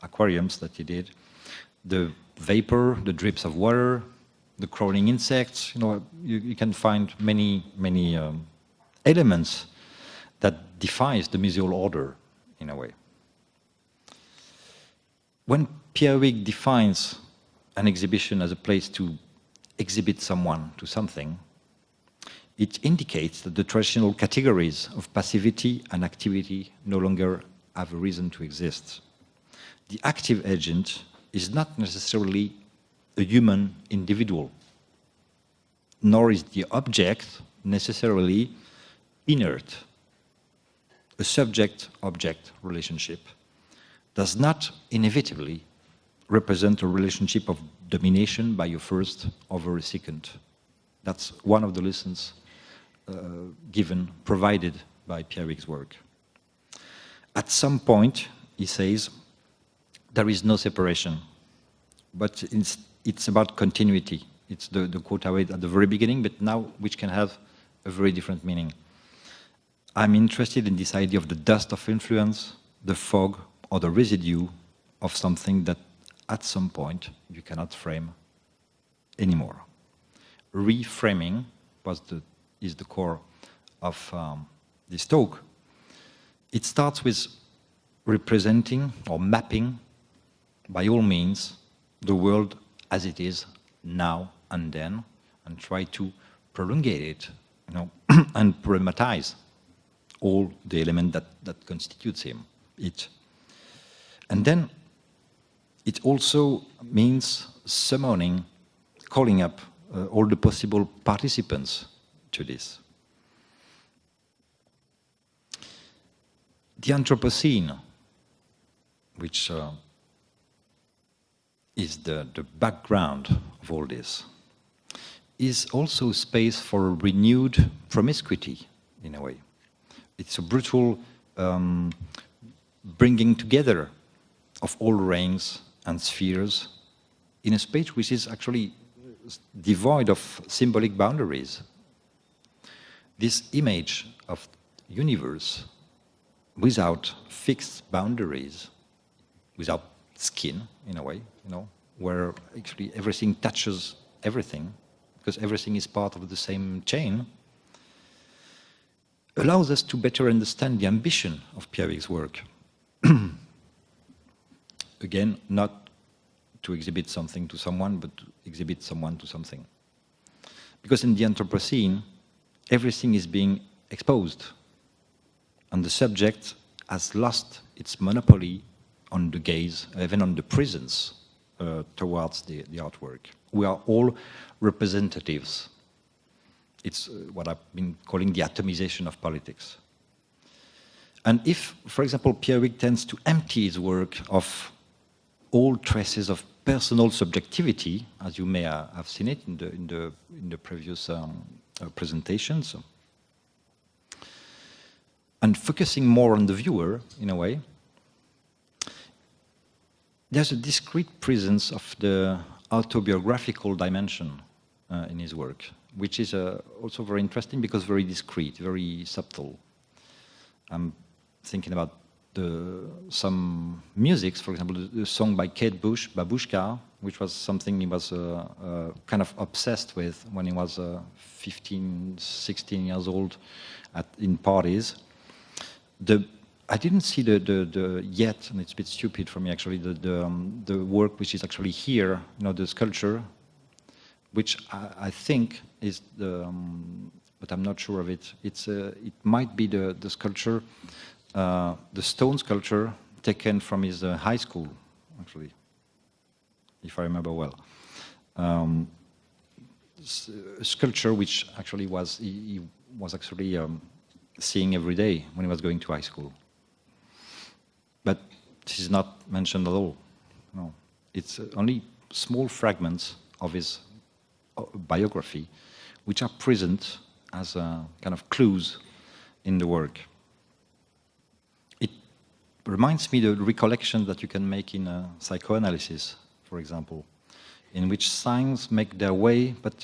aquariums that he did, the vapor, the drips of water, the crawling insects, you can find many elements that defies the museal order, in a way. When Pierre Huyghe defines an exhibition as a place to exhibit someone to something, it indicates that the traditional categories of passivity and activity no longer have a reason to exist. The active agent is not necessarily a human individual, nor is the object necessarily inert. A subject-object relationship does not inevitably represent a relationship of domination by a first over a second. That's one of the lessons provided by Pierre Huyghe's work. At some point, he says, there is no separation, but it's about continuity. It's the quote I read at the very beginning, but now which can have a very different meaning. I'm interested in this idea of the dust of influence, the fog, or the residue of something that at some point you cannot frame anymore. Reframing is the core of this talk. It starts with representing or mapping, by all means, the world as it is now and then, and try to prolongate it, and problematize all the elements that constitutes it. And then it also means summoning, calling up all the possible participants to this. The Anthropocene, which is the background of all this, is also space for renewed promiscuity, in a way. It's a brutal bringing together of all ranks and spheres in a space which is actually devoid of symbolic boundaries. This image of universe without fixed boundaries, without skin, in a way, where actually everything touches everything, because everything is part of the same chain, allows us to better understand the ambition of Pierre Huyghe's work. Again, not to exhibit something to someone, but to exhibit someone to something. Because in the Anthropocene, everything is being exposed, and the subject has lost its monopoly on the gaze, even on the presence towards the artwork. We are all representatives. It's what I've been calling the atomization of politics. And if, for example, Pierre Huyghe tends to empty his work of all traces of personal subjectivity, as you may have seen it in the previous presentations, and focusing more on the viewer, in a way, there's a discrete presence of the autobiographical dimension in his work, which is also very interesting because very discrete, very subtle. I'm thinking about some musics, for example, the song by Kate Bush, Babushka, which was something he was kind of obsessed with when he was 15, 16 years old in parties. I didn't see the yet, and it's a bit stupid for me actually, the work which is actually here, the sculpture, which I think is but I'm not sure of it. It might be the sculpture, the stone sculpture taken from his high school, actually, if I remember well. A sculpture which actually he was actually seeing every day when he was going to high school. But this is not mentioned at all. No, it's only small fragments of his biography which are present as kind of clues in the work. It reminds me of the recollection that you can make in psychoanalysis, for example, in which signs make their way, but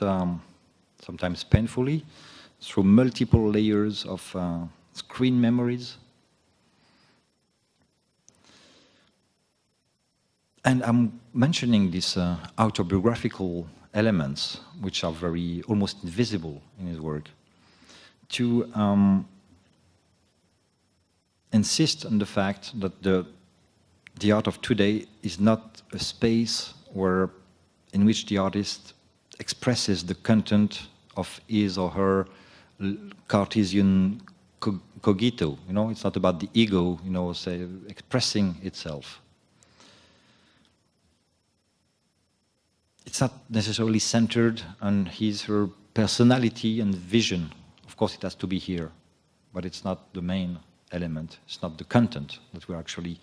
sometimes painfully, through multiple layers of screen memories. And I'm mentioning these autobiographical elements, which are very almost invisible in his work, to insist on the fact that the art of today is not a space in which the artist expresses the content of his or her Cartesian cogito. You know, it's not about the ego, you know, say, expressing itself. It's not necessarily centered on her personality and vision. Of course, it has to be here, but it's not the main element. It's not the content that we're actually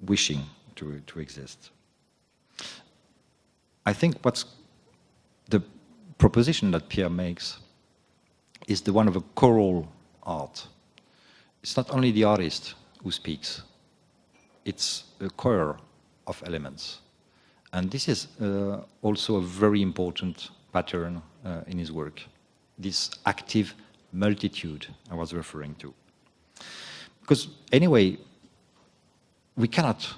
wishing to exist. I think what's the proposition that Pierre makes is the one of a choral art. It's not only the artist who speaks, it's a choir of elements. And this is also a very important pattern in his work, this active multitude I was referring to. Because anyway, we cannot,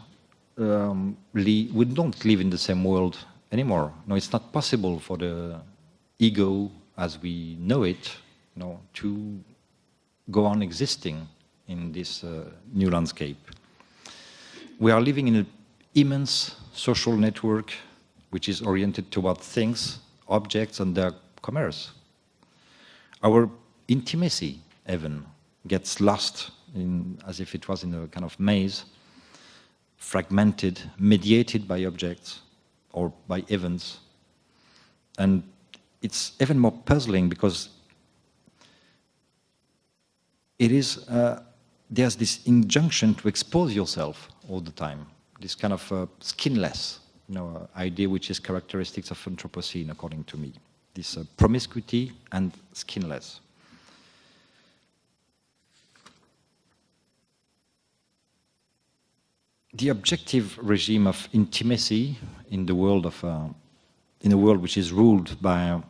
we don't live in the same world anymore. No, it's not possible for the ego as we know it, you know, to go on existing in this new landscape. We are living in an immense social network which is oriented toward things, objects, and their commerce. Our intimacy even gets lost as if it was in a kind of maze, fragmented, mediated by objects or by events. And it's even more puzzling because it is, there's this injunction to expose yourself all the time, this kind of skinless, you know, idea which is characteristics of Anthropocene, according to me, this promiscuity and skinless. The objective regime of intimacy in the world of, in a world which is ruled by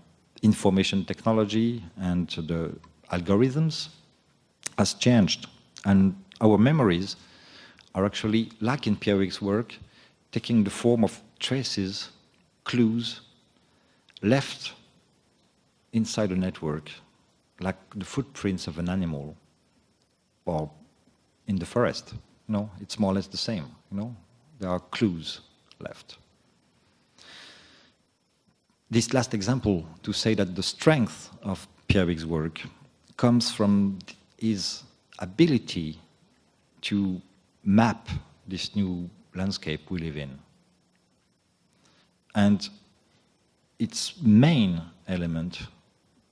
information technology and the algorithms has changed, and our memories are actually, like in Pierre Huyghe's work, taking the form of traces, clues, left inside a network, like the footprints of an animal, or in the forest. You know, it's more or less the same. You know, there are clues left. This last example to say that the strength of Pierre Huyghe's work comes from his ability to map this new landscape we live in. And its main element,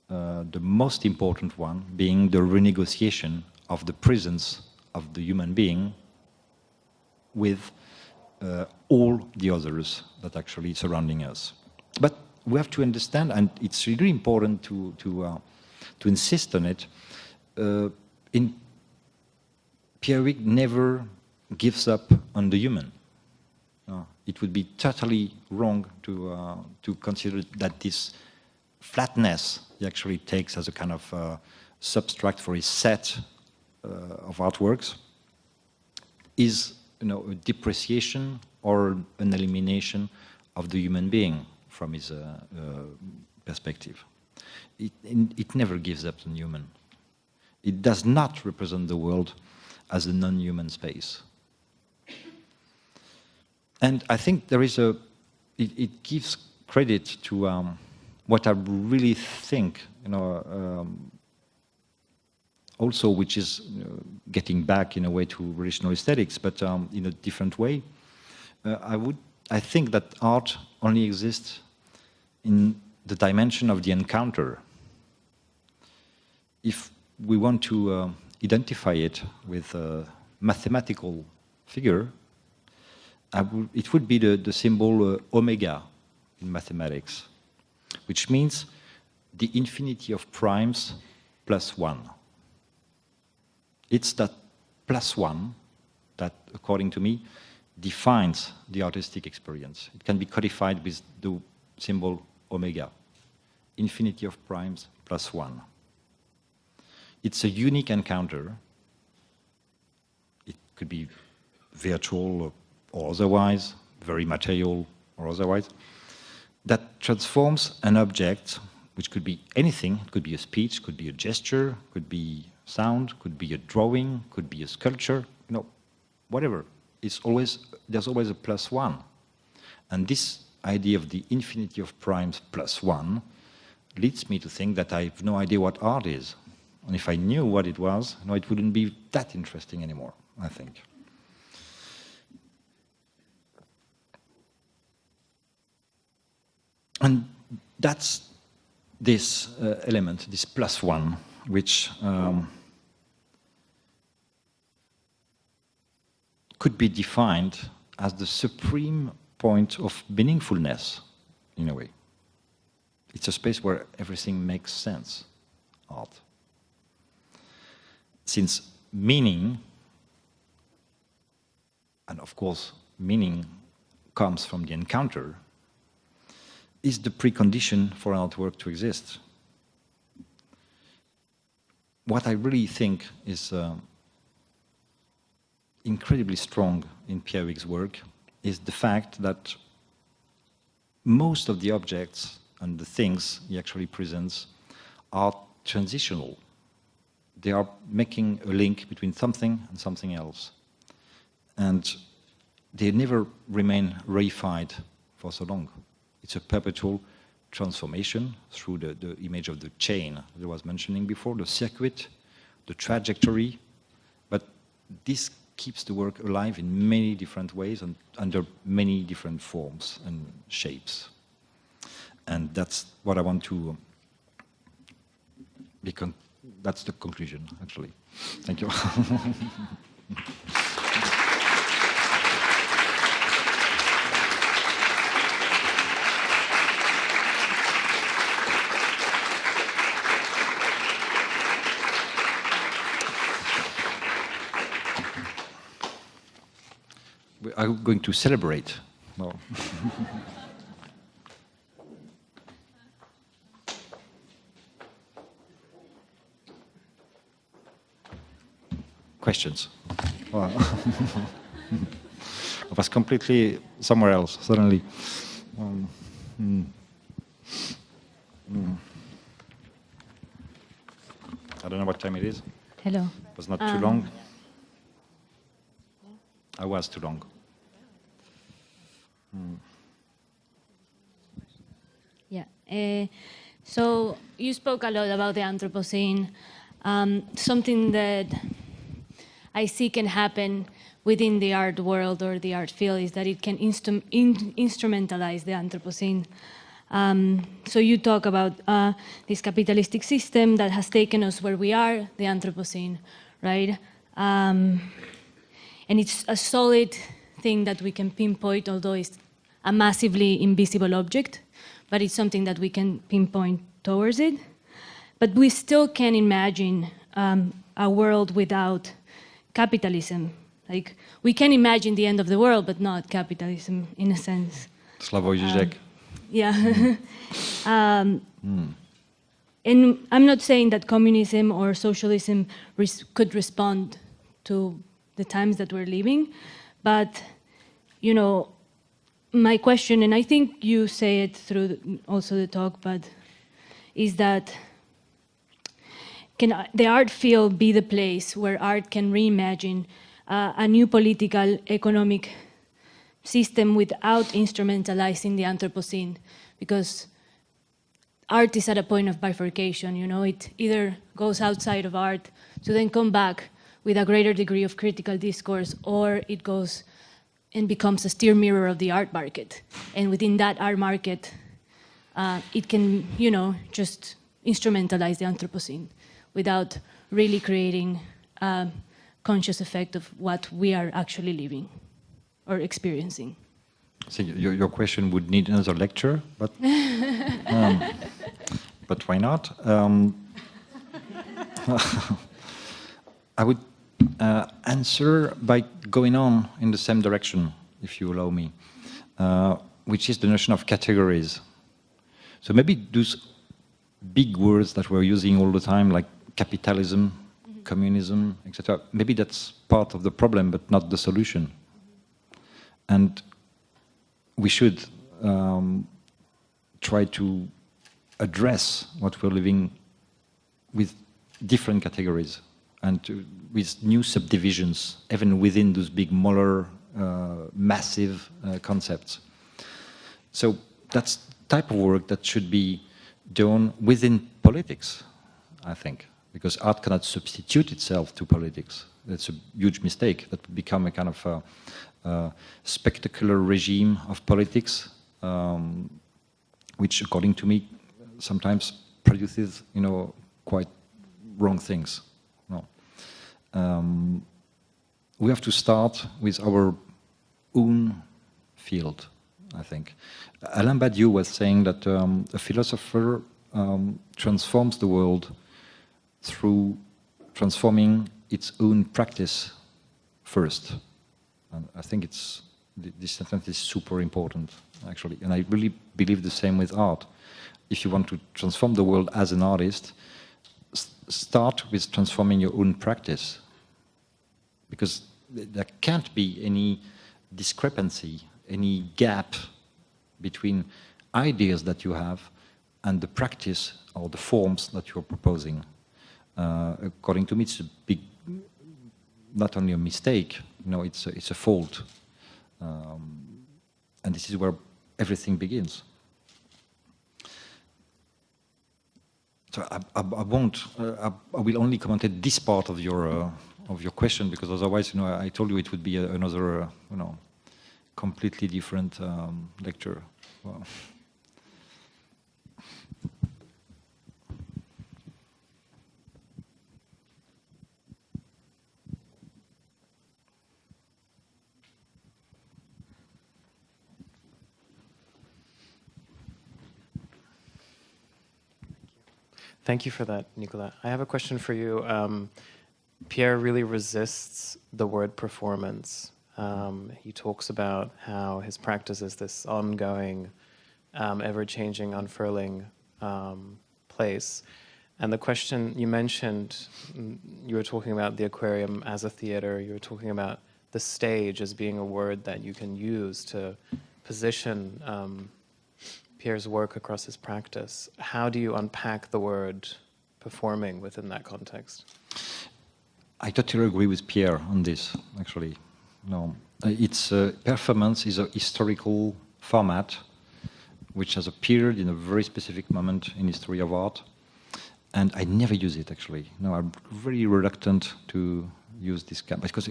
the most important one, being the renegotiation of the presence of the human being with all the others that actually surrounding us. But we have to understand, and it's really important to insist on it, Pierre Huyghe never gives up on the human. It would be totally wrong to consider that this flatness he actually takes as a kind of substract for his set of artworks is, you know, a depreciation or an elimination of the human being from his perspective. It never gives up on human. It does not represent the world as a non-human space. And I think there is it gives credit to what I really think, you know, also which is getting back in a way to relational aesthetics, but in a different way. I think that art only exists in the dimension of the encounter. If we want to identify it with a mathematical figure, it would be the symbol omega in mathematics, which means the infinity of primes plus 1. It's that plus 1 that, according to me, defines the artistic experience. It can be codified with the symbol omega, infinity of primes plus 1. It's a unique encounter. It could be virtual or otherwise, very material or otherwise, that transforms an object, which could be anything. It could be a speech, could be a gesture, could be sound, could be a drawing, could be a sculpture, whatever. There's always a plus 1. And this idea of the infinity of primes plus 1 leads me to think that I have no idea what art is. And if I knew what it was, it wouldn't be that interesting anymore, I think. And that's this element, this plus 1, which could be defined as the supreme point of meaningfulness, in a way. It's a space where everything makes sense, art. Since meaning, and of course meaning comes from the encounter, is the precondition for an artwork to exist. What I really think is incredibly strong in Pierre Huyghe's work is the fact that most of the objects and the things he actually presents are transitional. They are making a link between something and something else. And they never remain reified for so long. It's a perpetual transformation through the image of the chain that I was mentioning before, the circuit, the trajectory. But this keeps the work alive in many different ways and under many different forms and shapes. And that's what I want to that's the conclusion, actually. Thank you. We are going to celebrate. No. Questions? Wow. I was completely somewhere else suddenly. I don't know what time it is. Hello. It was not too long. I was too long. Yeah. So you spoke a lot about the Anthropocene. Something that I see can happen within the art world or the art field is that it can instrumentalize the Anthropocene. So you talk about this capitalistic system that has taken us where we are, the Anthropocene, right? And it's a solid thing that we can pinpoint, although it's a massively invisible object, but it's something that we can pinpoint towards it. But we still can imagine a world without capitalism. Like, we can imagine the end of the world, but not capitalism, in a sense. Slavoj Žižek. Yeah. And I'm not saying that communism or socialism could respond to the times that we're living, but, you know, my question, and I think you say it through also the talk, but is that can the art field be the place where art can reimagine a new political, economic system without instrumentalizing the Anthropocene? Because art is at a point of bifurcation, you know, it either goes outside of art to then come back with a greater degree of critical discourse, or it goes and becomes a steer mirror of the art market. And within that art market, it can, you know, just instrumentalize the Anthropocene without really creating a conscious effect of what we are actually living or experiencing. So your question would need another lecture, but but why not? I would answer by going on in the same direction, if you allow me, which is the notion of categories. So maybe those big words that we're using all the time, like capitalism, communism, etc., maybe that's part of the problem, but not the solution. And we should try to address what we're living with different categories and with new subdivisions, even within those big molar, massive concepts. So that's the type of work that should be done within politics, I think, because art cannot substitute itself to politics. That's a huge mistake. That would become a kind of spectacular regime of politics, which, according to me, sometimes produces, you know, quite wrong things. No. We have to start with our own field, I think. Alain Badiou was saying that a philosopher transforms the world through transforming its own practice first. And I think this sentence is super important, actually. And I really believe the same with art. If you want to transform the world as an artist, start with transforming your own practice. Because there can't be any discrepancy, any gap between ideas that you have and the practice or the forms that you're proposing. According to me, it's a big, not only a mistake, you know, it's a fault. And this is where everything begins. So I will only comment this part of your question, because otherwise, you know, I told you it would be another, you know, completely different lecture. Well. Thank you for that, Nicolas. I have a question for you. Pierre really resists the word performance. He talks about how his practice is this ongoing, ever-changing, unfurling place. And the question you mentioned, you were talking about the aquarium as a theater, you were talking about the stage as being a word that you can use to position Pierre's work across his practice. How do you unpack the word performing within that context? I totally agree with Pierre on this, actually. No, it's performance is a historical format which has appeared in a very specific moment in history of art, and I never use it, actually. No, I'm very reluctant to use this because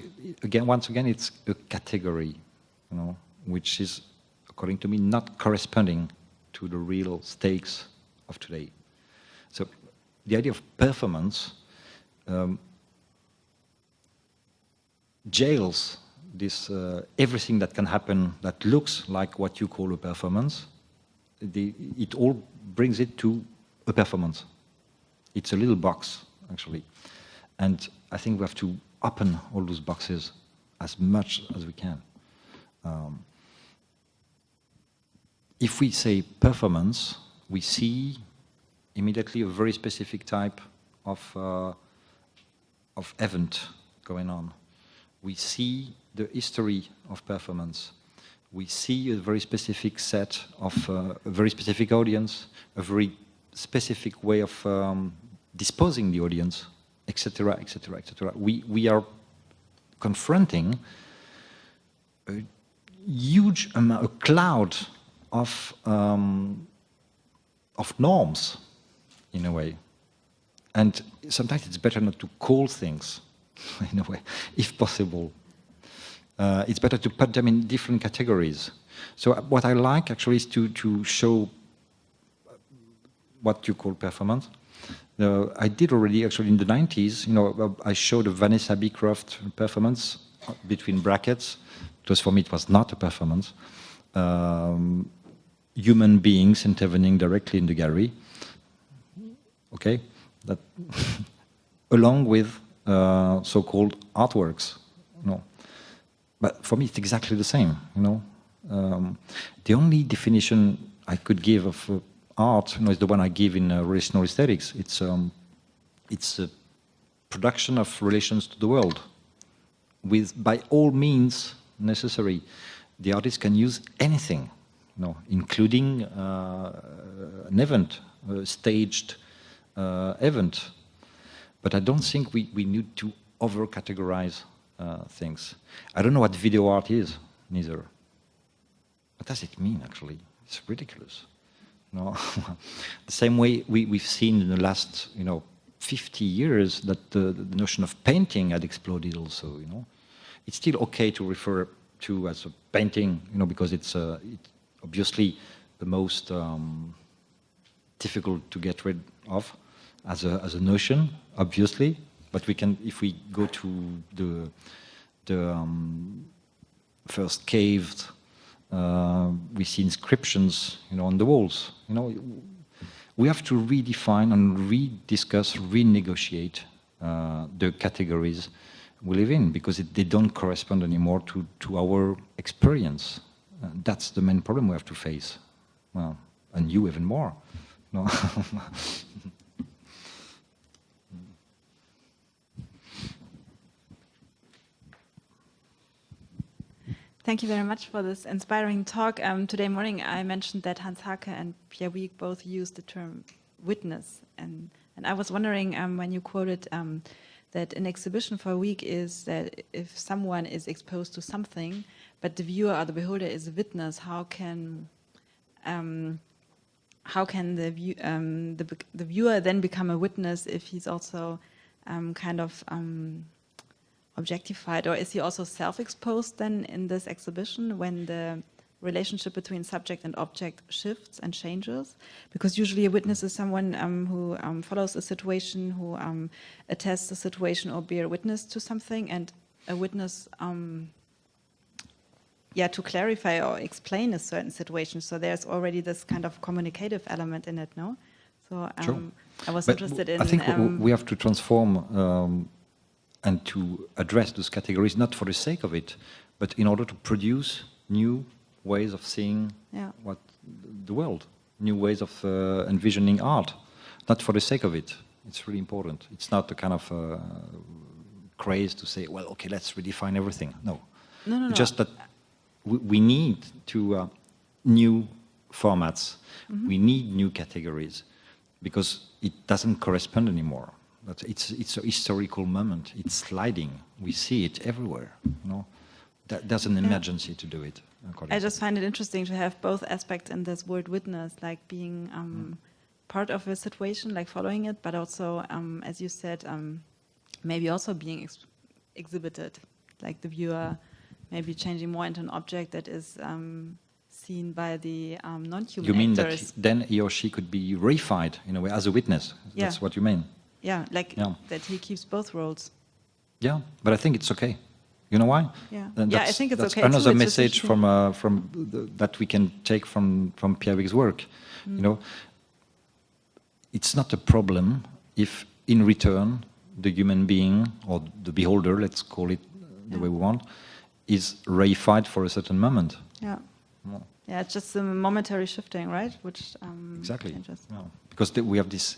once again, it's a category, you know, which is, according to me, not corresponding to the real stakes of today. So the idea of performance jails this everything that can happen that looks like what you call a performance. It all brings it to a performance. It's a little box, actually. And I think we have to open all those boxes as much as we can. If we say performance, we see immediately a very specific type of event going on. We see the history of performance. We see a very specific set of a very specific audience, a very specific way of disposing the audience, etc., etc., etc. We are confronting a huge amount, a cloud of of norms, in a way. And sometimes it's better not to call things, in a way, if possible. It's better to put them in different categories. So what I like actually is to show what you call performance. I did already actually in the 90s, I showed a Vanessa Beecroft performance between brackets, because for me it was not a performance. Human beings intervening directly in the gallery. Okay, that along with so-called artworks. But for me it's exactly the same. The only definition I could give of art, is the one I give in Relational Aesthetics. It's a production of relations to the world, with by all means necessary. The artist can use anything, including an event, a staged event. But I don't think we need to over-categorize things. I don't know what video art is, neither. What does it mean, actually? It's ridiculous. The same way we've seen in the last, 50 years that the notion of painting had exploded also, It's still okay to refer to as a painting, because it's obviously the most difficult to get rid of as a notion, obviously. But we can, if we go to the first caves, we see inscriptions, on the walls. We have to redefine and rediscuss, renegotiate the categories we live in, because they don't correspond anymore to our experience. That's the main problem we have to face. Well, and you even more. Thank you very much for this inspiring talk. Today morning I mentioned that Hans Haacke and Pierre Huyghe both used the term witness. And I was wondering when you quoted that an exhibition for a week is that if someone is exposed to something, but the viewer or the beholder is a witness, how can the viewer then become a witness if he's also objectified, or is he also self-exposed then in this exhibition when the relationship between subject and object shifts and changes? Because usually a witness is someone who follows a situation, who attests a situation or bear witness to something, and a witness to clarify or explain a certain situation. So there's already this kind of communicative element in it, no? So sure. I was interested in... I think we have to transform and to address those categories, not for the sake of it, but in order to produce new ways of seeing what the world, new ways of envisioning art, not for the sake of it. It's really important. It's not a kind of craze to say, well, okay, let's redefine everything. No. Just that we need to new formats. Mm-hmm. We need new categories, because it doesn't correspond anymore. It's a historical moment. It's sliding. We see it everywhere. There's an emergency to do it. I just find it interesting to have both aspects in this word witness, like being part of a situation, like following it, but also, as you said, maybe also being exhibited, like the viewer maybe changing more into an object that is seen by the non-human You mean actors. that then he or she could be reified in a way as a witness? That's what you mean? Yeah, that he keeps both roles. Yeah, but I think it's okay. You know why? Yeah, I think it's okay. Another too. message that we can take from Pierre Huyghe's work. It's not a problem if, in return, the human being or the beholder, let's call it the way we want, is reified for a certain moment. Yeah. Yeah, it's just a momentary shifting, right? Which exactly. Changes. Yeah. Because we have this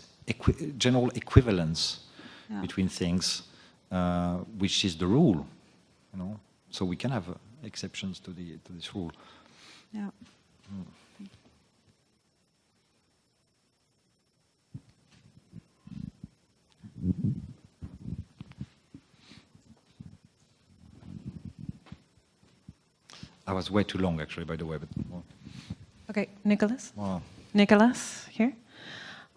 general equivalence between things, which is the rule. So we can have exceptions to this rule. Yeah. I was way too long, actually, by the way. But Okay, Nicolas. Wow. Nicolas here.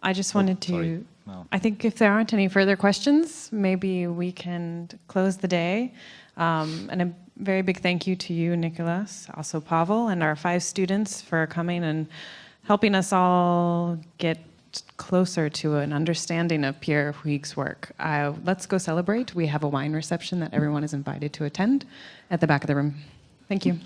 I just wanted to, sorry. No. I think if there aren't any further questions, maybe we can close the day. And a very big thank you to you, Nicolas, also Pavel, and our 5 students for coming and helping us all get closer to an understanding of Pierre Huyghe's work. Let's go celebrate. We have a wine reception that everyone is invited to attend at the back of the room. Thank you.